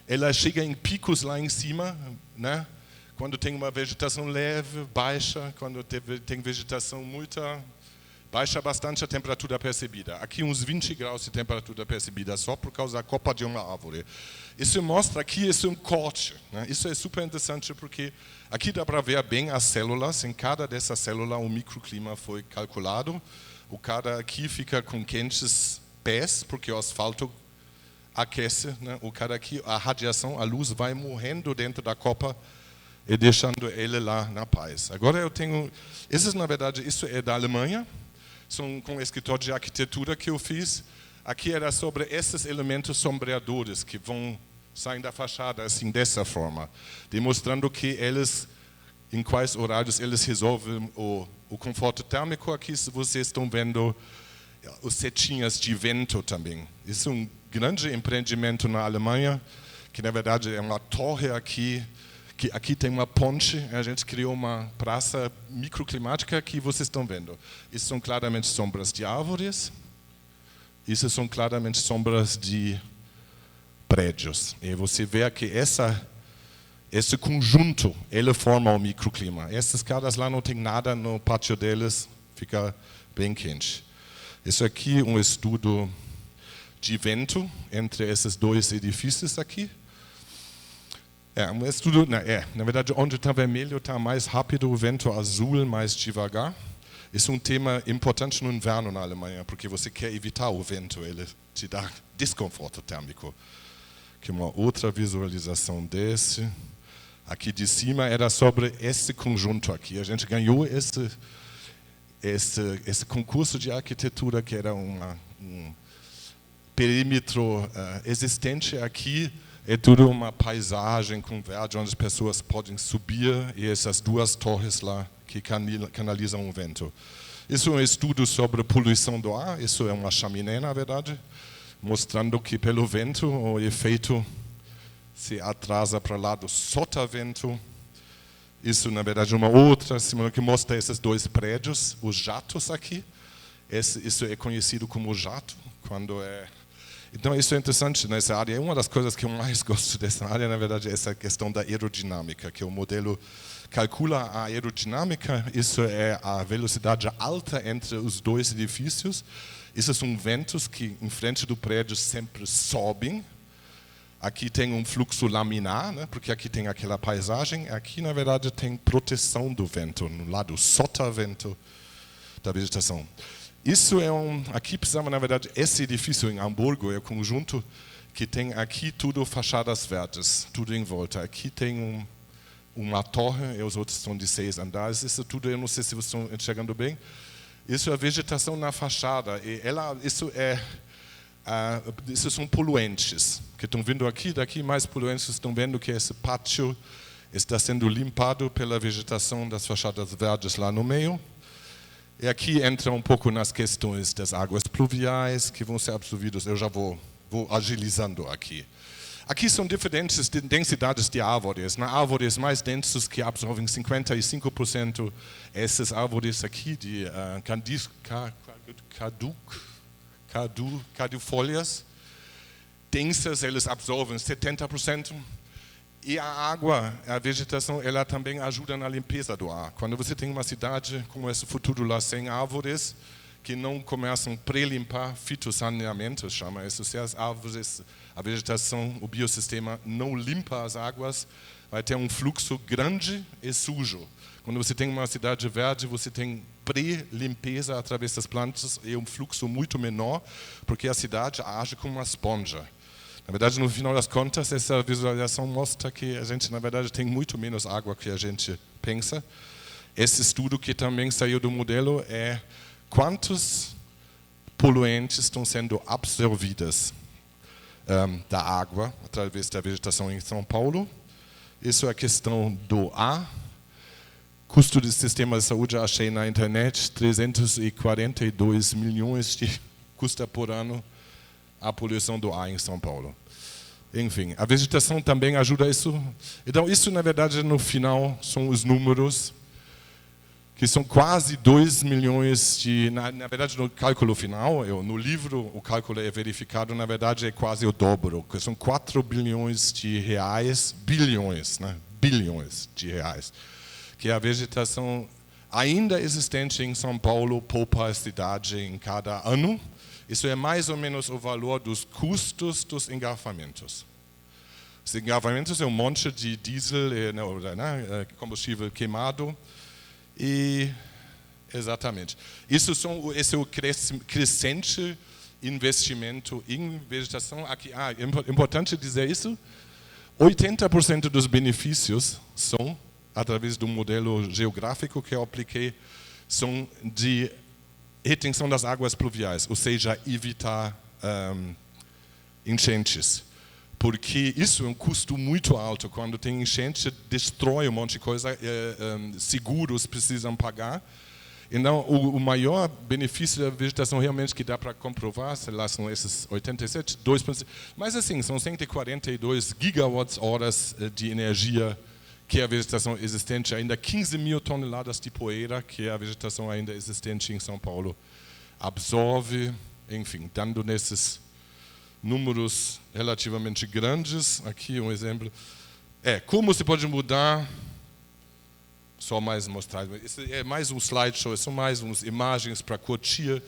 ela chega em picos lá em cima, né? Quando tem uma vegetação leve, baixa, quando tem vegetação muita, baixa bastante a temperatura percebida. Aqui uns 20 graus de temperatura percebida, só por causa da copa de uma árvore. Isso mostra que isso é um corte, né? Isso é super interessante porque aqui dá para ver bem as células. Em cada dessa célula o microclima foi calculado. O cara aqui fica com quentes pés, porque o asfalto aquece, né? O cara aqui, a radiação, a luz vai morrendo dentro da copa e deixando ele lá na paz. Agora eu tenho, na verdade, isso é da Alemanha. São com o escritório de arquitetura que eu fiz. Aqui era sobre esses elementos sombreadores que vão sair da fachada assim dessa forma, demonstrando que eles, em quais horários eles resolvem o conforto térmico. Aqui vocês estão vendo os setinhas de vento também. Isso é um grande empreendimento na Alemanha, que na verdade é uma torre aqui, que aqui tem uma ponte, a gente criou uma praça microclimática que vocês estão vendo. Isso são claramente sombras de árvores, isso são claramente sombras de prédios. E você vê que esse conjunto, ele forma o microclima. Esses caras lá não tem nada no pátio deles, fica bem quente. Isso aqui é um estudo de vento entre esses dois edifícios aqui. Um estudo, na verdade, onde está vermelho está mais rápido, o vento azul mais devagar. Isso é um tema importante no inverno na Alemanha, porque você quer evitar o vento, ele te dá desconforto térmico. Aqui uma outra visualização desse. Aqui de cima era sobre esse conjunto aqui. A gente ganhou esse concurso de arquitetura, que era um perímetro existente aqui. É tudo uma paisagem com verde, onde as pessoas podem subir, e essas duas torres lá que canalizam o vento. Isso é um estudo sobre poluição do ar, isso é uma chaminé, na verdade, mostrando que pelo vento o efeito se atrasa para o lado sotavento. Isso, na verdade, é uma outra simulação que mostra esses dois prédios, os jatos aqui. Isso é conhecido como jato, quando é... Então, isso é interessante nessa área. Uma das coisas que eu mais gosto dessa área, na verdade, é essa questão da aerodinâmica, que o modelo calcula a aerodinâmica. Isso é a velocidade alta entre os dois edifícios. Esses são ventos que, em frente do prédio, sempre sobem. Aqui tem um fluxo laminar, né, porque aqui tem aquela paisagem. Aqui, na verdade, tem proteção do vento, no lado sotavento da vegetação. Isso é aqui precisamos, na verdade, esse edifício em Hamburgo é o conjunto que tem aqui tudo fachadas verdes, tudo em volta. Aqui tem uma torre e os outros são de 6 andares. Isso tudo, eu não sei se vocês estão enxergando bem. Isso é a vegetação na fachada. E isso é esses são poluentes, que estão vindo aqui, daqui mais poluentes estão vendo que esse pátio está sendo limpado pela vegetação das fachadas verdes lá no meio. E aqui entra um pouco nas questões das águas pluviais que vão ser absorvidas. Eu já vou agilizando aqui. Aqui são diferentes densidades de árvores. Árvores mais densas que absorvem 55%. Essas árvores aqui de cadufolhas densas, elas absorvem 70%. E a água, a vegetação, ela também ajuda na limpeza do ar. Quando você tem uma cidade como esse futuro lá sem árvores, que não começam a pré-limpar, fitossaneamento, chama isso, se as árvores, a vegetação, o biossistema não limpa as águas, vai ter um fluxo grande e sujo. Quando você tem uma cidade verde, você tem pré-limpeza através das plantas e um fluxo muito menor, porque a cidade age como uma esponja. Na verdade, no final das contas, essa visualização mostra que a gente, na verdade, tem muito menos água que a gente pensa. Esse estudo que também saiu do modelo é quantos poluentes estão sendo absorvidos da água através da vegetação em São Paulo. Isso é a questão do ar. Custo do sistema de saúde, achei na internet, 342 milhões de custa por ano a poluição do ar em São Paulo. Enfim, a vegetação também ajuda isso. Então, isso, na verdade, no final, são os números, que são quase 2 milhões de... Na verdade, no cálculo final, no livro, o cálculo é verificado, na verdade, é quase o dobro, que são 4 bilhões de reais, bilhões de reais, que a vegetação ainda existente em São Paulo poupa a cidade em cada ano. Isso é mais ou menos o valor dos custos dos engarrafamentos. Os engarrafamentos é um monte de diesel, combustível queimado. E, exatamente. Esse é o crescente investimento em vegetação. Aqui, é importante dizer isso. 80% dos benefícios são, através do modelo geográfico que eu apliquei, são de retenção das águas pluviais, ou seja, evitar enchentes. Porque isso é um custo muito alto. Quando tem enchente, destrói um monte de coisa, seguros precisam pagar. Então, o maior benefício da vegetação realmente que dá para comprovar, sei lá, são esses 87, 2%. Mas assim, são 142 gigawatts-horas de energia que a vegetação existente, ainda 15 mil toneladas de poeira que a vegetação ainda existente em São Paulo absorve, enfim, dando nesses números relativamente grandes. Aqui um exemplo. Como se pode mudar, só mais mostrar, isso é mais um slideshow, são mais umas imagens para curtir.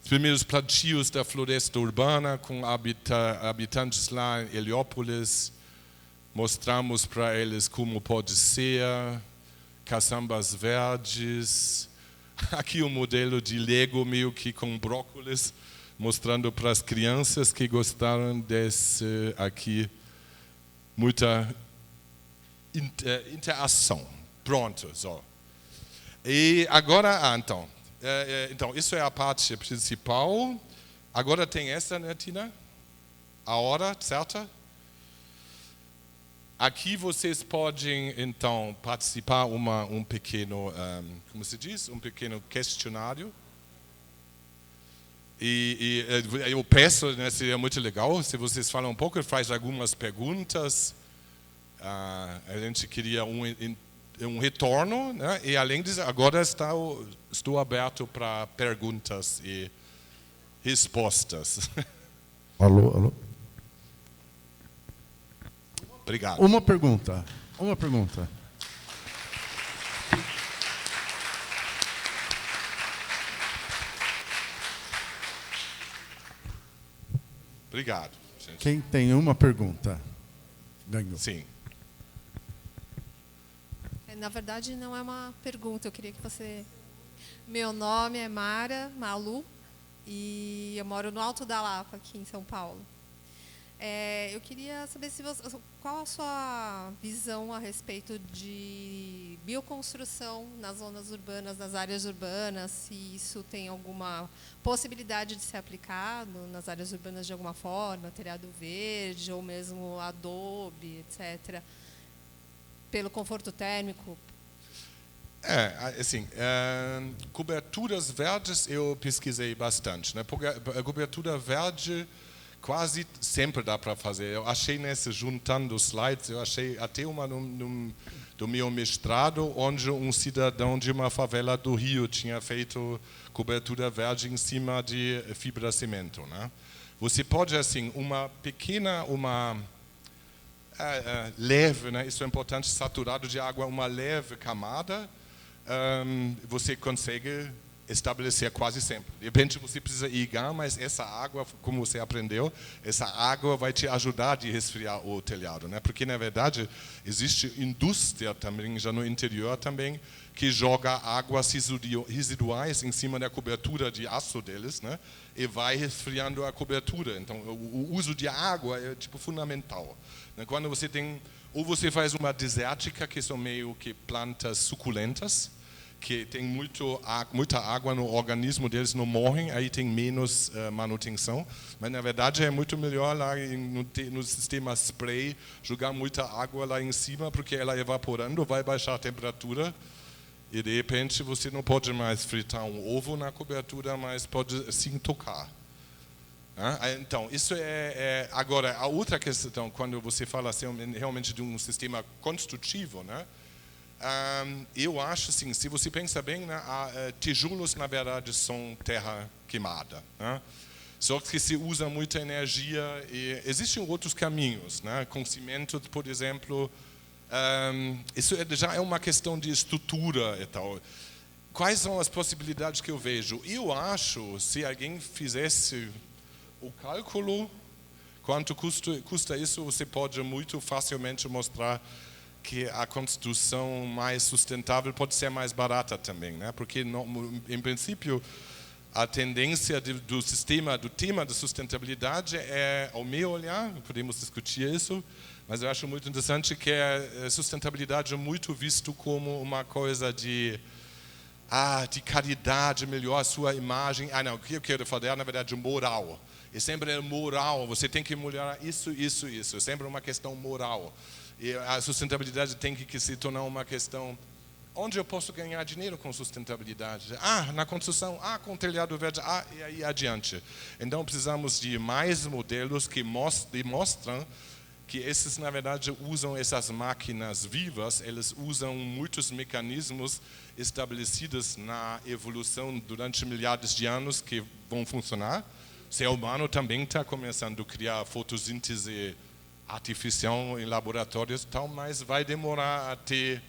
Os primeiros plantios da floresta urbana com habitantes lá em Heliópolis. Mostramos para eles como pode ser, caçambas verdes. Aqui um modelo de Lego meio que com brócolis, mostrando para as crianças que gostaram desse aqui, muita interação. Pronto, só. E agora, então, isso é a parte principal. Agora tem essa, né, Tina? A hora certa? Aqui vocês podem, então, participar um pequeno, como se diz? Um pequeno questionário. E eu peço, né, seria muito legal, se vocês falam um pouco, faz algumas perguntas. A gente queria um retorno, né? E além disso, agora estou aberto para perguntas e respostas. Alô? Obrigado. Uma pergunta. Obrigado. Gente. Quem tem uma pergunta, ganhou. Sim. Na verdade, não é uma pergunta. Eu queria que você... Meu nome é Mara Malu e eu moro no Alto da Lapa, aqui em São Paulo. Eu queria saber qual a sua visão a respeito de bioconstrução nas zonas urbanas, nas áreas urbanas, se isso tem alguma possibilidade de ser aplicado nas áreas urbanas de alguma forma, telhado verde ou mesmo adobe, etc., pelo conforto térmico. Assim, coberturas verdes eu pesquisei bastante, né? Porque a cobertura verde quase sempre dá para fazer. Eu achei juntando slides, eu achei até uma do meu mestrado, onde um cidadão de uma favela do Rio tinha feito cobertura verde em cima de fibracimento, né? Você pode, assim, uma pequena, leve, né? Isso é importante, saturado de água, uma leve camada, você consegue estabelecer quase sempre. De repente você precisa irrigar, mas essa água, como você aprendeu, essa água vai te ajudar a resfriar o telhado, né? Porque na verdade existe indústria também, já no interior também, que joga águas residuais em cima da cobertura de aço deles, né? E vai resfriando a cobertura. Então o uso de água é tipo fundamental. Quando você tem, ou você faz uma desértica, que são meio que plantas suculentas, que tem muita água no organismo deles, não morrem, aí tem menos manutenção. Mas, na verdade, é muito melhor lá no sistema spray jogar muita água lá em cima, porque ela evaporando vai baixar a temperatura e, de repente, você não pode mais fritar um ovo na cobertura, mas pode sim tocar. Então, isso agora, a outra questão, quando você fala assim, realmente de um sistema construtivo, né? Eu acho assim, se você pensa bem, né, tijolos na verdade são terra queimada, né? Só que se usa muita energia e existem outros caminhos, né? Com cimento, por exemplo, isso já é uma questão de estrutura e tal. Quais são as possibilidades que eu vejo? Eu acho, se alguém fizesse o cálculo, quanto custa isso, você pode muito facilmente mostrar que a construção mais sustentável pode ser mais barata também, né? Porque em princípio a tendência do tema da sustentabilidade é, ao meu olhar, podemos discutir isso, mas eu acho muito interessante que a sustentabilidade é muito visto como uma coisa de caridade, melhor a sua imagem. Não, o que eu quero falar na verdade é moral. E sempre é moral, você tem que melhorar isso, é sempre uma questão moral. E a sustentabilidade tem que se tornar uma questão, onde eu posso ganhar dinheiro com sustentabilidade? Na construção, com telhado verde, e aí adiante. Então precisamos de mais modelos que demonstram que esses, na verdade, usam essas máquinas vivas, eles usam muitos mecanismos estabelecidos na evolução durante milhares de anos que vão funcionar. O ser humano também está começando a criar fotossíntese artificial em laboratórios e tal, mas vai demorar até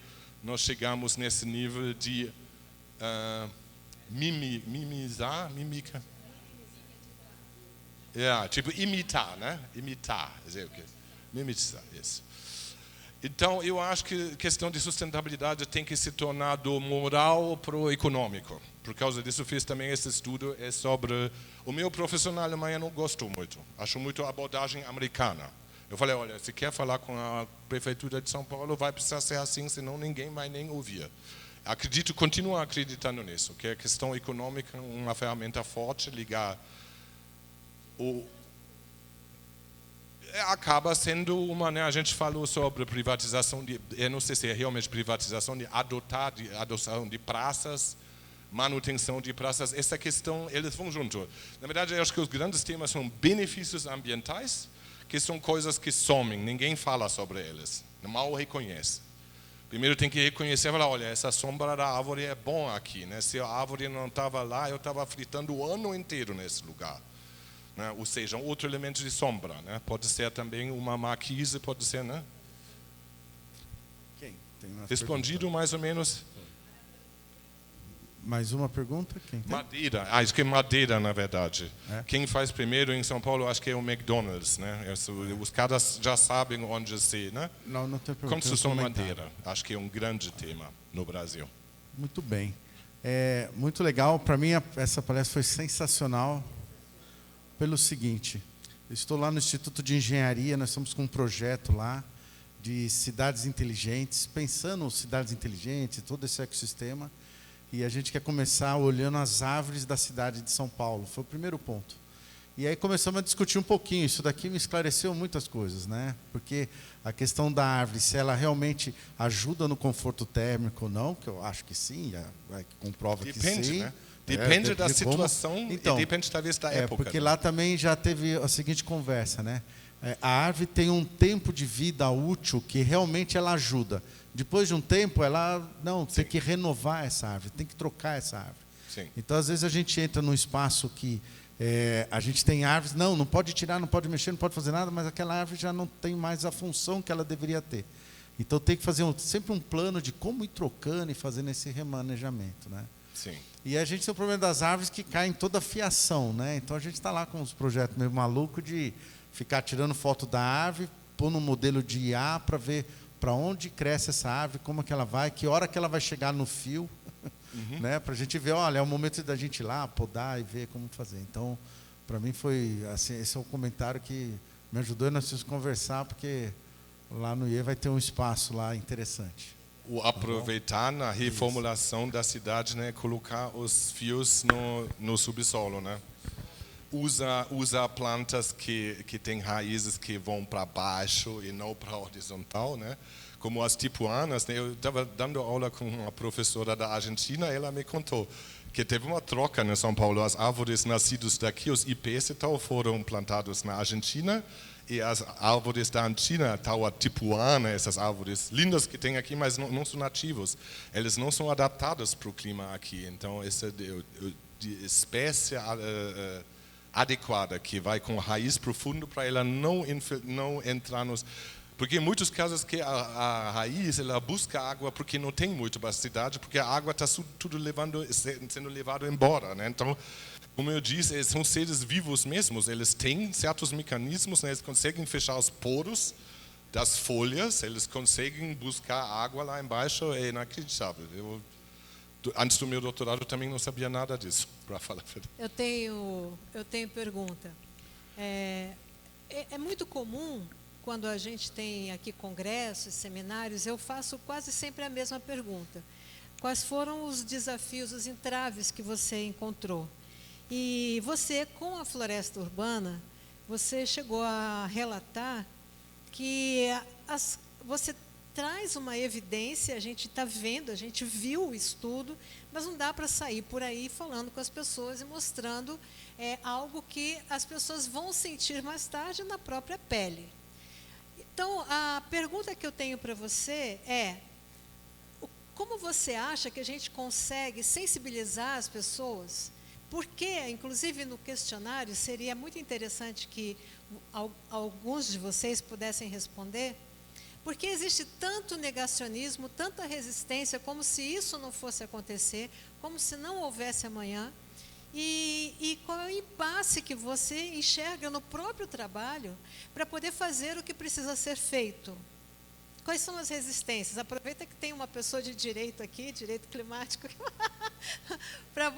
nós chegarmos nesse nível de mímica. Tipo imitar, né? Imitar, mimetizar, isso. Então, eu acho que a questão de sustentabilidade tem que se tornar do moral para o econômico. Por causa disso, fiz também esse estudo sobre... O meu professor na Alemanha não gostou muito. Achou muito a abordagem americana. Eu falei, olha, se quer falar com a prefeitura de São Paulo, vai precisar ser assim, senão ninguém vai nem ouvir. Continuo acreditando nisso, que a questão econômica é uma ferramenta forte, ligar acaba sendo uma, né, a gente falou sobre privatização, eu não sei se é realmente privatização, adoção de praças, manutenção de praças, essa questão, eles vão junto. Na verdade, eu acho que os grandes temas são benefícios ambientais, que são coisas que somem, ninguém fala sobre eles, mal reconhece. Primeiro tem que reconhecer e falar, olha, essa sombra da árvore é bom aqui, né? Se a árvore não estava lá, eu estava fritando o ano inteiro nesse lugar. Né? Ou seja, um outro elemento de sombra, né? Pode ser também uma marquise, pode ser, né? Respondido pergunta. Mais ou menos. Mais uma pergunta? Quem tem? Madeira, acho que é madeira, na verdade. Quem faz primeiro em São Paulo, acho que é o McDonald's, né? Os caras já sabem onde ser, né? Não tem pergunta. Construção madeira, acho que é um grande tema no Brasil. Muito bem. Muito legal. Para mim, essa palestra foi sensacional pelo seguinte. Eu estou lá no Instituto de Engenharia, nós estamos com um projeto lá de cidades inteligentes, pensando cidades inteligentes, todo esse ecossistema, e a gente quer começar olhando as árvores da cidade de São Paulo. Foi o primeiro ponto. E aí começamos a discutir um pouquinho. Isso daqui me esclareceu muitas coisas, né? Porque a questão da árvore, se ela realmente ajuda no conforto térmico ou não, que eu acho que sim, comprova que sim. Né? Depende da situação então, e depende talvez da época. Porque né? lá também já teve a seguinte conversa, né? A árvore tem um tempo de vida útil que realmente ela ajuda. Depois de um tempo, ela tem que renovar essa árvore, tem que trocar essa árvore. Sim. Então, às vezes, a gente entra num espaço que a gente tem árvores, não pode tirar, não pode mexer, não pode fazer nada, mas aquela árvore já não tem mais a função que ela deveria ter. Então, tem que fazer sempre um plano de como ir trocando e fazendo esse remanejamento, né? Sim. E a gente tem o problema das árvores que caem toda a fiação, né? Então, a gente está lá com uns projetos meio malucos de ficar tirando foto da árvore, pôr no modelo de IA para ver para onde cresce essa árvore, como é que ela vai, que hora que ela vai chegar no fio, né? Para a gente ver, olha, é o momento da gente ir lá, podar e ver como fazer. Então, para mim foi, assim, esse é o comentário que me ajudou e nós precisamos conversar, porque lá no IE vai ter um espaço lá interessante. O aproveitar na reformulação da cidade, né? Colocar os fios no subsolo, né? Usa plantas que têm raízes que vão para baixo e não para horizontal, né? Como as tipuanas, né? Eu estava dando aula com uma professora da Argentina, ela me contou que teve uma troca em São Paulo. As árvores nascidas daqui, os ipês e tal, foram plantados na Argentina, e as árvores da Argentina, tal a tipuana, essas árvores lindas que tem aqui, mas não são nativos. Eles não são adaptados para o clima aqui. Então, essa de espécie adequada, que vai com raiz profunda para ela não entrar nos... Porque em muitos casos que a raiz ela busca água porque não tem muito para a cidade, porque a água está tudo sendo levado embora, né? Então, como eu disse, eles são seres vivos mesmos, eles têm certos mecanismos, né? Eles conseguem fechar os poros das folhas, eles conseguem buscar água lá embaixo, é inacreditável. Antes do meu doutorado também não sabia nada disso, para falar a verdade. Eu tenho pergunta. É muito comum, quando a gente tem aqui congressos, seminários, eu faço quase sempre a mesma pergunta. Quais foram os desafios, os entraves que você encontrou? E você, com a floresta urbana, você chegou a relatar que você traz uma evidência, a gente está vendo, a gente viu o estudo, mas não dá para sair por aí falando com as pessoas e mostrando algo que as pessoas vão sentir mais tarde na própria pele. Então, a pergunta que eu tenho para você é: como você acha que a gente consegue sensibilizar as pessoas? Porque, inclusive no questionário, seria muito interessante que alguns de vocês pudessem responder, porque existe tanto negacionismo, tanta resistência, como se isso não fosse acontecer, como se não houvesse amanhã. E qual é o impasse que você enxerga no próprio trabalho para poder fazer o que precisa ser feito? Quais são as resistências? Aproveita que tem uma pessoa de direito aqui, direito climático, para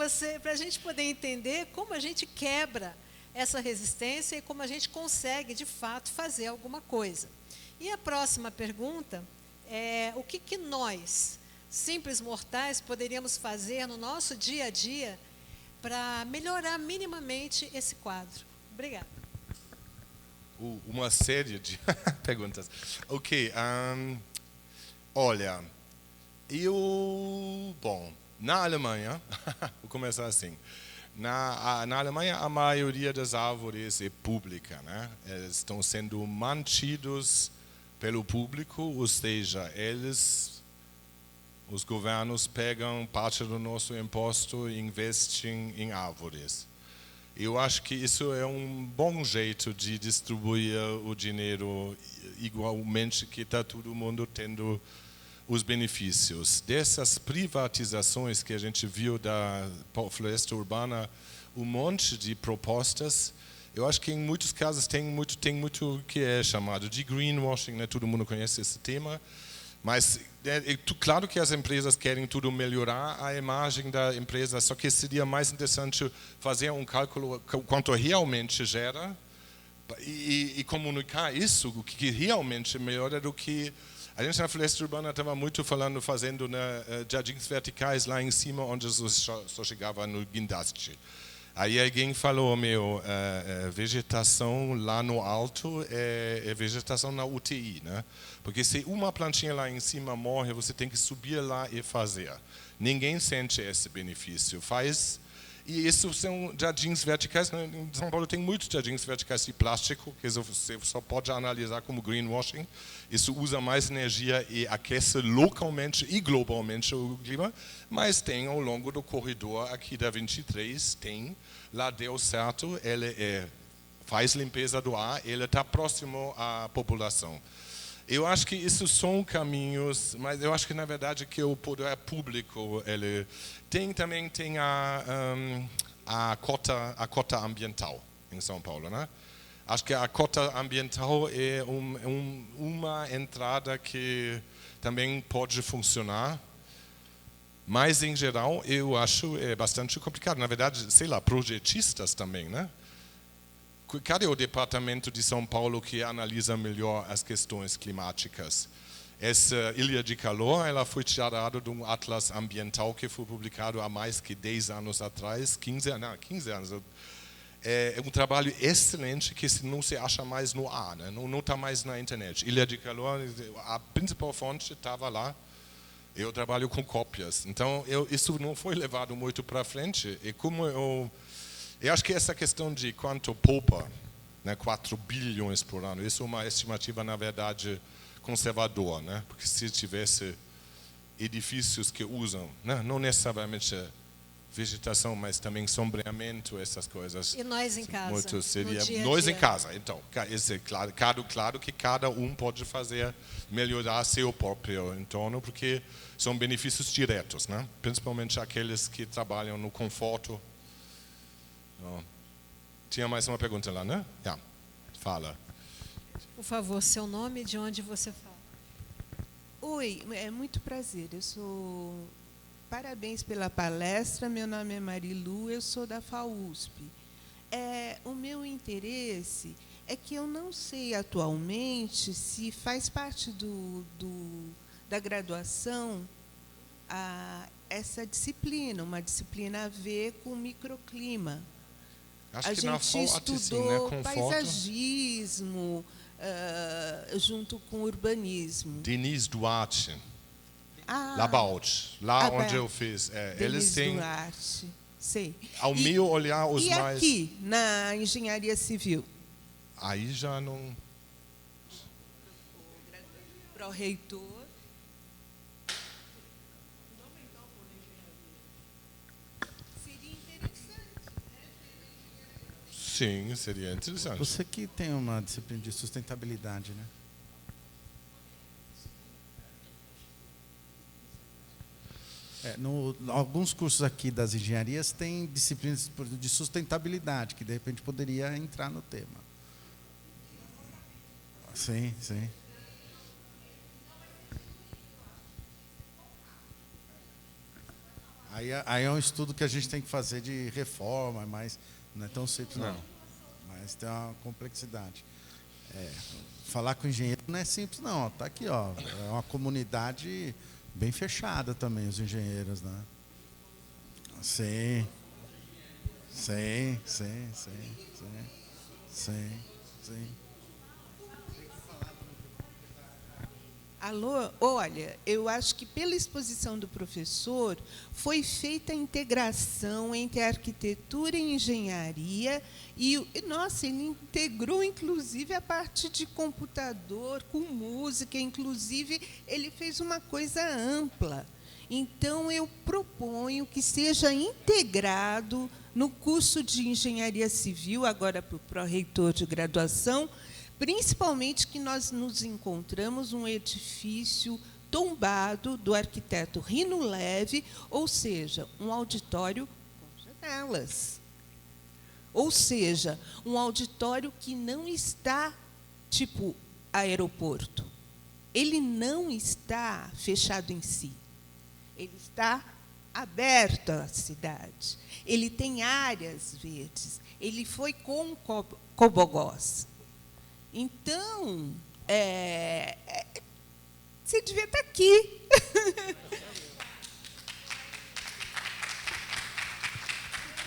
a gente poder entender como a gente quebra essa resistência e como a gente consegue, de fato, fazer alguma coisa. E a próxima pergunta é: o que nós, simples mortais, poderíamos fazer no nosso dia a dia para melhorar minimamente esse quadro? Obrigada. Uma série de perguntas. Ok, olha, na Alemanha, vou começar assim. Na Alemanha, a maioria das árvores é pública, né? Eles estão sendo mantidos pelo público, ou seja, os governos pegam parte do nosso imposto e investem em árvores. Eu acho que isso é um bom jeito de distribuir o dinheiro igualmente, que está todo mundo tendo os benefícios. Dessas privatizações que a gente viu da floresta urbana, um monte de propostas. Eu acho que em muitos casos tem muito que é chamado de greenwashing, né? Todo mundo conhece esse tema. Mas claro que as empresas querem tudo melhorar a imagem da empresa, só que seria mais interessante fazer um cálculo quanto realmente gera e comunicar isso, o que realmente é melhor do que... A gente na Floresta Urbana estava muito fazendo jardins verticais lá em cima, onde só chegava no guindaste. Aí alguém falou, vegetação lá no alto é vegetação na UTI, né? Porque se uma plantinha lá em cima morre, você tem que subir lá e fazer. Ninguém sente esse benefício. E isso são jardins verticais. Em São Paulo tem muitos jardins verticais de plástico, que você só pode analisar como greenwashing. Isso usa mais energia e aquece localmente e globalmente o clima. Mas tem ao longo do corredor aqui da 23, lá deu certo, ele faz limpeza do ar, ele está próximo à população. Eu acho que isso são caminhos, mas eu acho que na verdade que o poder público ele também tem a cota ambiental em São Paulo, né? Acho que a cota ambiental é uma entrada que também pode funcionar, mas em geral eu acho bastante complicado. Na verdade, sei lá, projetistas também, né? Cadê o departamento de São Paulo que analisa melhor as questões climáticas? Essa ilha de calor, ela foi tirada de um atlas ambiental que foi publicado há mais que 10 anos atrás, 15 anos. É um trabalho excelente que não se acha mais no ar, né? Não está mais na internet. Ilha de calor, a principal fonte estava lá. Eu trabalho com cópias. Então, isso não foi levado muito para frente. E como eu acho que essa questão de quanto poupa, né, 4 bilhões por ano, isso é uma estimativa, na verdade, conservadora, né? Porque se tivesse edifícios que usam, né, não necessariamente vegetação, mas também sombreamento, essas coisas. E nós em casa? Muito seria dia nós dia. em casa. Então, claro que cada um pode melhorar seu próprio entorno, porque são benefícios diretos, né? Principalmente aqueles que trabalham no conforto. Tinha mais uma pergunta lá, né? Fala. Por favor, seu nome e de onde você fala. Oi, é muito prazer. Parabéns pela palestra. Meu nome é Marilu, eu sou da FAUSP. O meu interesse é que eu não sei atualmente se faz parte da graduação essa disciplina, uma disciplina a ver com microclima. Acho A que na gente FAUSP, estudou né? paisagismo junto com urbanismo. Denise Duarte, Labaud, lá onde eu fiz. Eles têm, Duarte, sei. ao meu olhar, os e mais... aqui, na engenharia civil? Aí já não... Pró-reitor. Sim, seria interessante. Você que tem uma disciplina de sustentabilidade, né? Alguns cursos aqui das engenharias têm disciplinas de sustentabilidade, que de repente poderia entrar no tema. Sim, sim. Aí é um estudo que a gente tem que fazer de reforma, mas não é tão simples, não. Mas tem uma complexidade. Falar com engenheiro não é simples, não. Está aqui, ó. É uma comunidade bem fechada também, os engenheiros, né? Sim. Alô? Olha, eu acho que pela exposição do professor foi feita a integração entre a arquitetura e a engenharia e, nossa, ele integrou inclusive a parte de computador com música, inclusive ele fez uma coisa ampla. Então, eu proponho que seja integrado no curso de engenharia civil, agora para o pró-reitor de graduação, principalmente que nós nos encontramos um edifício tombado do arquiteto Rino Leve, ou seja, um auditório com janelas. Ou seja, um auditório que não está tipo aeroporto. Ele não está fechado em si. Ele está aberto à cidade. Ele tem áreas verdes. Ele foi com cobogós. Então, você devia estar aqui.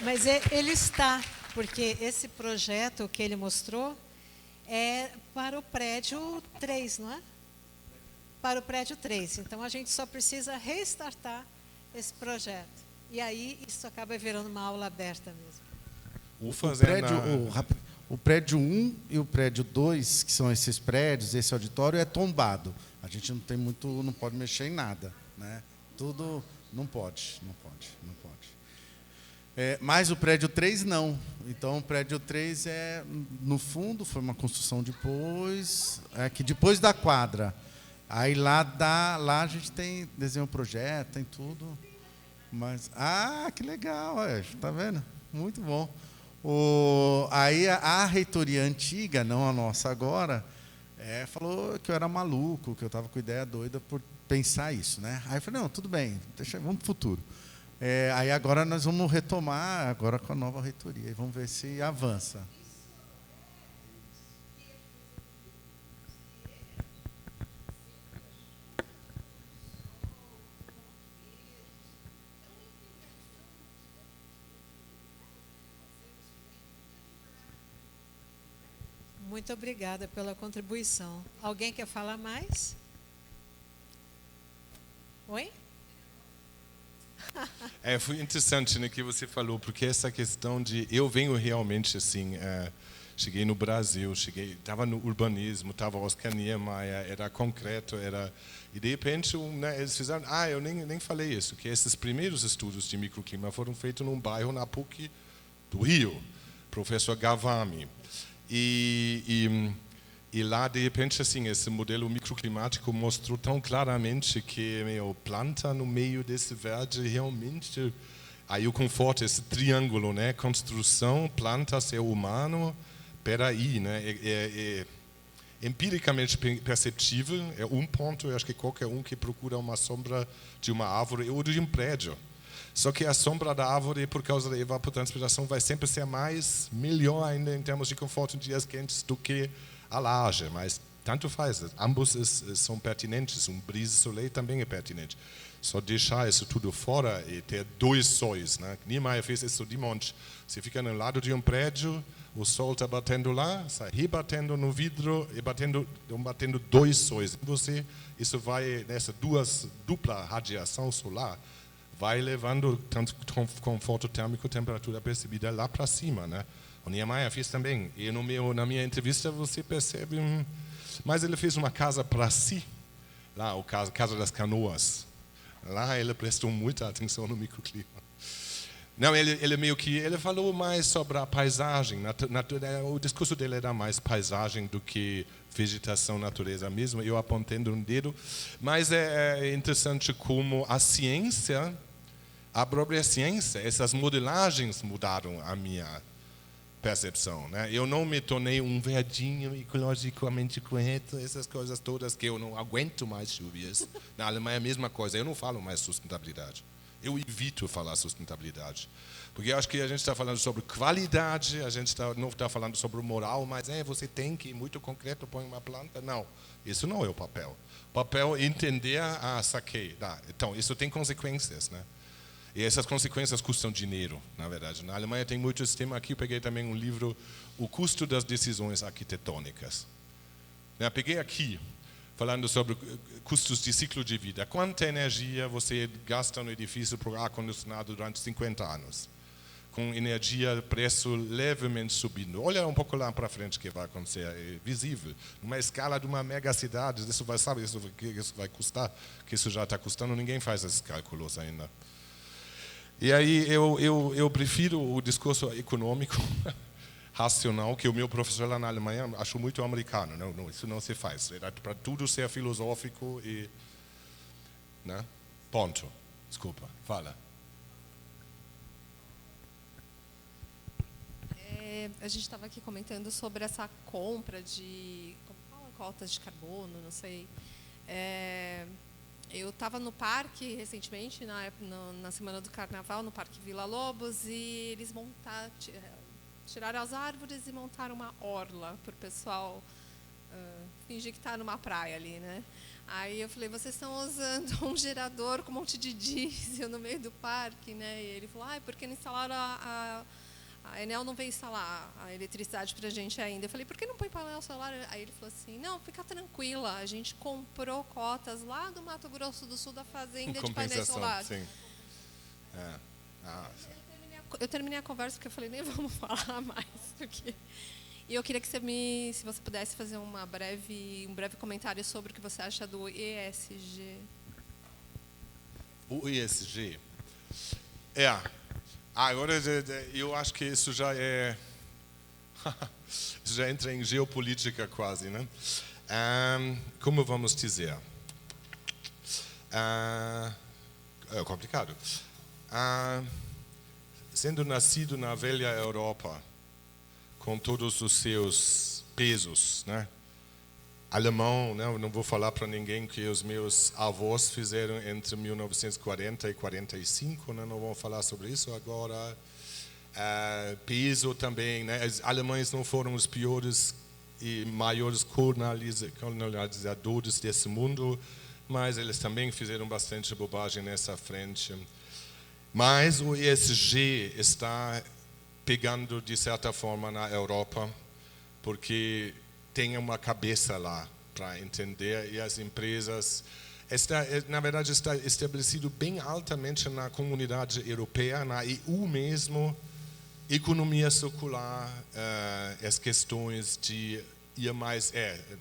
Mas ele está, porque esse projeto que ele mostrou é para o prédio 3, não é? Para o prédio 3. Então, a gente só precisa restartar esse projeto. E aí, isso acaba virando uma aula aberta mesmo. O prédio 1 e o prédio 2, que são esses prédios, esse auditório, é tombado. A gente não pode mexer em nada, né? Tudo não pode. Mas o prédio 3 não. Então, o prédio 3 no fundo, foi uma construção depois, que depois da quadra. Aí lá a gente desenha um projeto, tem tudo. Mas, que legal, tá vendo? Muito bom. Aí a reitoria antiga, não a nossa agora, falou que eu era maluco, que eu estava com ideia doida por pensar isso, né? Aí eu falei, não, tudo bem, vamos para o futuro. Aí agora nós vamos retomar agora com a nova reitoria e vamos ver se avança. Muito obrigada pela contribuição. Alguém quer falar mais? Oi? Foi interessante, né, que você falou, porque essa questão de... Eu venho realmente assim... cheguei no Brasil, estava no urbanismo, estava Oscar Niemeyer, era concreto, e de repente eles fizeram... eu nem falei isso, que esses primeiros estudos de microclima foram feitos num bairro na PUC do Rio, professor Gavami. E lá, de repente, assim, esse modelo microclimático mostrou tão claramente que planta no meio desse verde realmente... Aí o conforto, esse triângulo, né? Construção, planta, ser humano, peraí, né? É empiricamente perceptível, é um ponto, eu acho que qualquer um que procura uma sombra de uma árvore ou de um prédio. Só que a sombra da árvore, por causa da evapotranspiração, vai sempre ser melhor ainda em termos de conforto em dias quentes do que a laje, mas tanto faz, ambos são pertinentes, brise-soleil também é pertinente. Só deixar isso tudo fora e ter dois sóis, né? Niemeyer fez isso de monte. Você fica no lado de um prédio, o sol está batendo lá, sai rebatendo no vidro e batendo dois sóis. Isso vai, nessa dupla radiação solar, vai levando tanto conforto térmico, temperatura percebida lá para cima, né? O Niemeyer fez também. E na minha entrevista você percebe... Mas ele fez uma casa para si, lá, a Casa das Canoas. Lá ele prestou muita atenção no microclima. Não, ele falou mais sobre a paisagem. O discurso dele era mais paisagem do que vegetação, natureza mesmo. Eu apontando um dedo. Mas é interessante como a ciência, a própria ciência, essas modelagens mudaram a minha percepção, né? Eu não me tornei um verdinho ecologicamente correto, essas coisas todas que eu não aguento mais chuvas. Na Alemanha é a mesma coisa, eu não falo mais sustentabilidade. Eu evito falar sustentabilidade. Porque eu acho que a gente está falando sobre qualidade, a gente não está falando sobre moral, mas você tem que, muito concreto, pôr uma planta. Não, isso não é o papel. O papel é entender saquei. Então, isso tem consequências, né? E essas consequências custam dinheiro, na verdade. Na Alemanha tem muito sistema. Aqui eu peguei também um livro, O Custo das Decisões Arquitetônicas. Eu peguei aqui, falando sobre custos de ciclo de vida. Quanta energia você gasta no edifício por ar-condicionado durante 50 anos? Com energia, preço levemente subindo. Olha um pouco lá para frente o que vai acontecer. É visível. Numa escala de uma megacidade, isso vai custar, que isso já está custando, ninguém faz esses cálculos ainda. E aí eu prefiro o discurso econômico, racional, que o meu professor lá na Alemanha achou muito americano. Não, isso não se faz. Era para tudo ser filosófico e... Né? Ponto. Desculpa, fala. A gente estava aqui comentando sobre essa compra de cotas de carbono, não sei. Eu estava no parque recentemente, na semana do Carnaval, no Parque Vila Lobos, e eles tiraram as árvores e montaram uma orla para o pessoal fingir que está numa praia ali, né? Aí eu falei, vocês estão usando um gerador com um monte de diesel no meio do parque, né? E ele falou, porque não instalaram a Enel não veio instalar a eletricidade para a gente ainda. Eu falei, por que não põe painel solar? Aí ele falou assim, não, fica tranquila, a gente comprou cotas lá do Mato Grosso do Sul da fazenda de painéis solares. Sim. Eu terminei a conversa porque eu falei, nem vamos falar mais. E eu queria que se você pudesse fazer um breve comentário sobre o que você acha do ESG. O ESG? Agora eu acho que isso já é... isso já entra em geopolítica quase, né? Como vamos dizer? É complicado. Sendo nascido na velha Europa, com todos os seus pesos, né? Alemão, né? Não vou falar para ninguém que os meus avós fizeram entre 1940 e 45, né? Não vou falar sobre isso agora. Peso também, né? Os alemães não foram os piores e maiores colonizadores desse mundo, mas eles também fizeram bastante bobagem nessa frente. Mas o ESG está pegando de certa forma na Europa, porque tem uma cabeça lá para entender, e as empresas na verdade está estabelecido bem altamente na comunidade europeia, na EU mesmo, economia circular, as questões de ir mais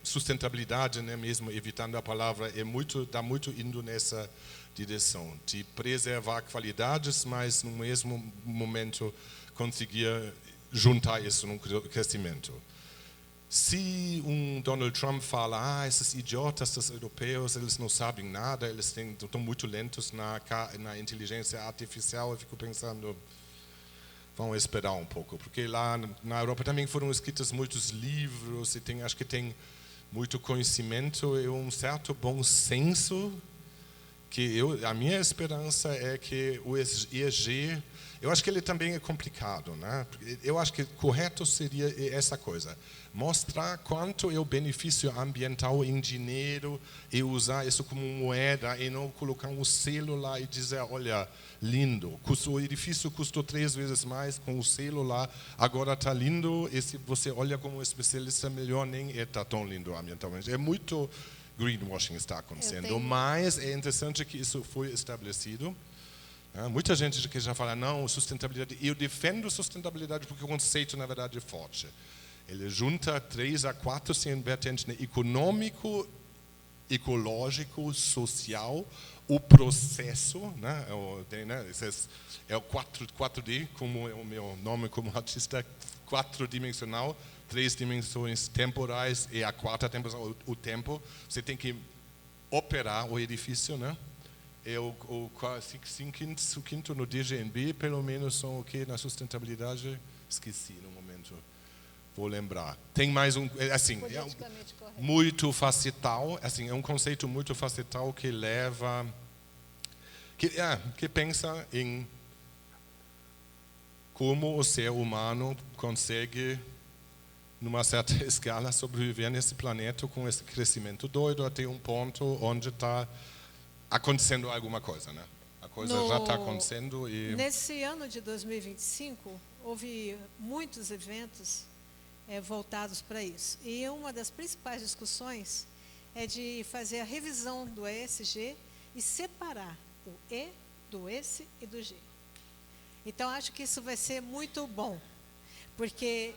sustentabilidade, né, mesmo evitando a palavra, está muito indo nessa direção de preservar qualidades, mas no mesmo momento conseguir juntar isso num crescimento. Se Donald Trump fala, esses idiotas dos europeus, eles não sabem nada, eles estão muito lentos na inteligência artificial, eu fico pensando, vamos esperar um pouco, porque lá na Europa também foram escritos muitos livros, e acho que tem muito conhecimento e um certo bom senso, que a minha esperança é que o ESG, eu acho que ele também é complicado, né? Eu acho que correto seria essa coisa, mostrar quanto é o benefício ambiental em dinheiro e usar isso como moeda e não colocar um selo lá e dizer, olha, lindo, o edifício custou 3 vezes mais com o selo lá, agora está lindo, e se você olha como especialista melhor, nem está tão lindo ambientalmente. É muito greenwashing está acontecendo, mas é interessante que isso foi estabelecido. Muita gente que já fala, não, sustentabilidade, eu defendo sustentabilidade porque o conceito, na verdade, é forte. Ele junta 3 a 4 vertentes, né? Econômico, ecológico, social, o processo, né? É o 4D, como é o meu nome como artista, 4-dimensional, 3 dimensões temporais e a 4ª dimensão, o tempo. Você tem que operar o edifício, né? E o quinto no DGNB, pelo menos, são o que na sustentabilidade? Esqueci no momento. Vou lembrar. Tem mais assim, muito facetal, assim, é um conceito muito facetal que leva, que pensa em como o ser humano consegue, numa certa escala, sobreviver nesse planeta com esse crescimento doido até um ponto onde está acontecendo alguma coisa, né? A coisa já está acontecendo e... Nesse ano de 2025, houve muitos eventos voltados para isso. E uma das principais discussões é de fazer a revisão do ESG e separar o E, do esse e do G. Então, acho que isso vai ser muito bom, porque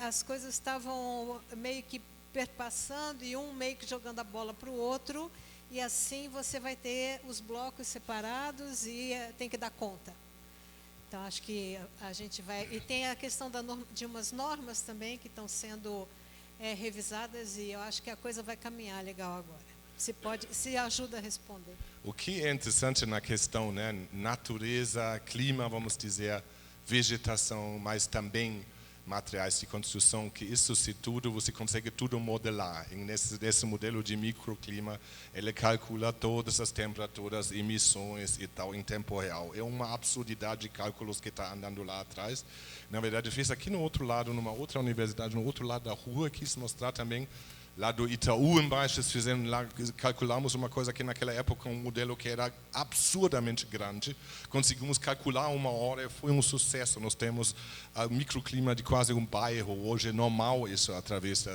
as coisas estavam meio que perpassando e um meio que jogando a bola para o outro, e assim você vai ter os blocos separados e tem que dar conta. Então, acho que a gente vai... E tem a questão de umas normas também que estão sendo revisadas, e eu acho que a coisa vai caminhar legal agora. Se ajuda a responder. O que é interessante na questão, né, natureza, clima, vamos dizer, vegetação, mas também materiais de construção, que isso se tudo, você consegue tudo modelar. E nesse modelo de microclima, ele calcula todas as temperaturas, emissões e tal em tempo real. É uma absurdidade de cálculos que está andando lá atrás. Na verdade, fez aqui no outro lado, numa outra universidade, no outro lado da rua, quis mostrar também. Lá do Itaú embaixo, calculamos uma coisa que naquela época um modelo que era absurdamente grande. Conseguimos calcular uma hora, foi um sucesso. Nós temos o microclima de quase um bairro. Hoje é normal isso, através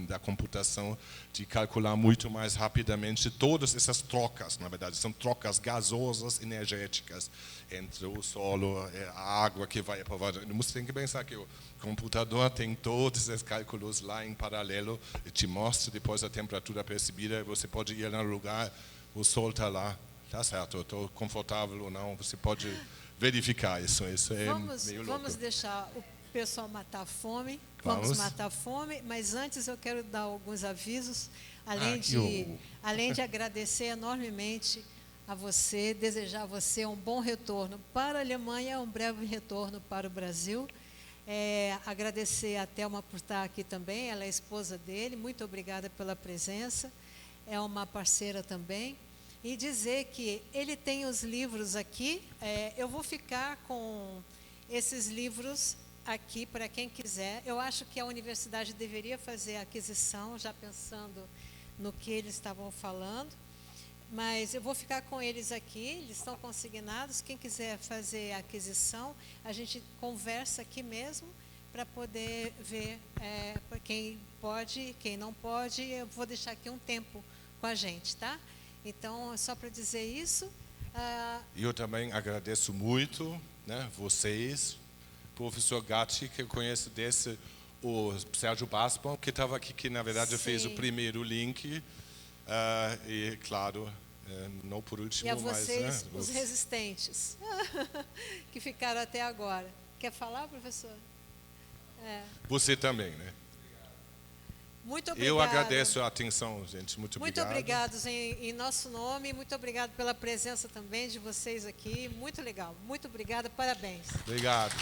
da computação, de calcular muito mais rapidamente todas essas trocas. Na verdade, são trocas gasosas, energéticas, entre o solo, a água que vai para o Você tem que pensar que o computador tem todos esses cálculos lá em paralelo e te mostra depois a temperatura percebida. Você pode ir no lugar, o sol está lá, está certo, estou confortável ou não. Você pode verificar isso. Isso é meio louco. Vamos deixar o pessoal matar a fome. Vamos matar a fome, mas antes eu quero dar alguns avisos, além de agradecer enormemente a você, desejar a você um bom retorno para a Alemanha, um breve retorno para o Brasil. Agradecer a Thelma por estar aqui também, ela é a esposa dele, muito obrigada pela presença, é uma parceira também. E dizer que ele tem os livros aqui, eu vou ficar com esses livros aqui para quem quiser. Eu acho que a universidade deveria fazer a aquisição, já pensando no que eles estavam falando. Mas eu vou ficar com eles aqui, eles estão consignados. Quem quiser fazer a aquisição, a gente conversa aqui mesmo para poder ver quem pode, quem não pode. Eu vou deixar aqui um tempo com a gente, tá? Então, só para dizer isso. Eu também agradeço muito, né, vocês, professor Gatti, que eu conheço o Sérgio Basbon, que estava aqui, que na verdade fez o primeiro link. E claro, não por último, e a vocês, mas, os resistentes, que ficaram até agora. Quer falar, professor? Você também, né? Muito obrigado. Eu agradeço a atenção, gente. Muito obrigado. Muito obrigados em nosso nome. Muito obrigado pela presença também de vocês aqui. Muito legal. Muito obrigada. Parabéns. Obrigado.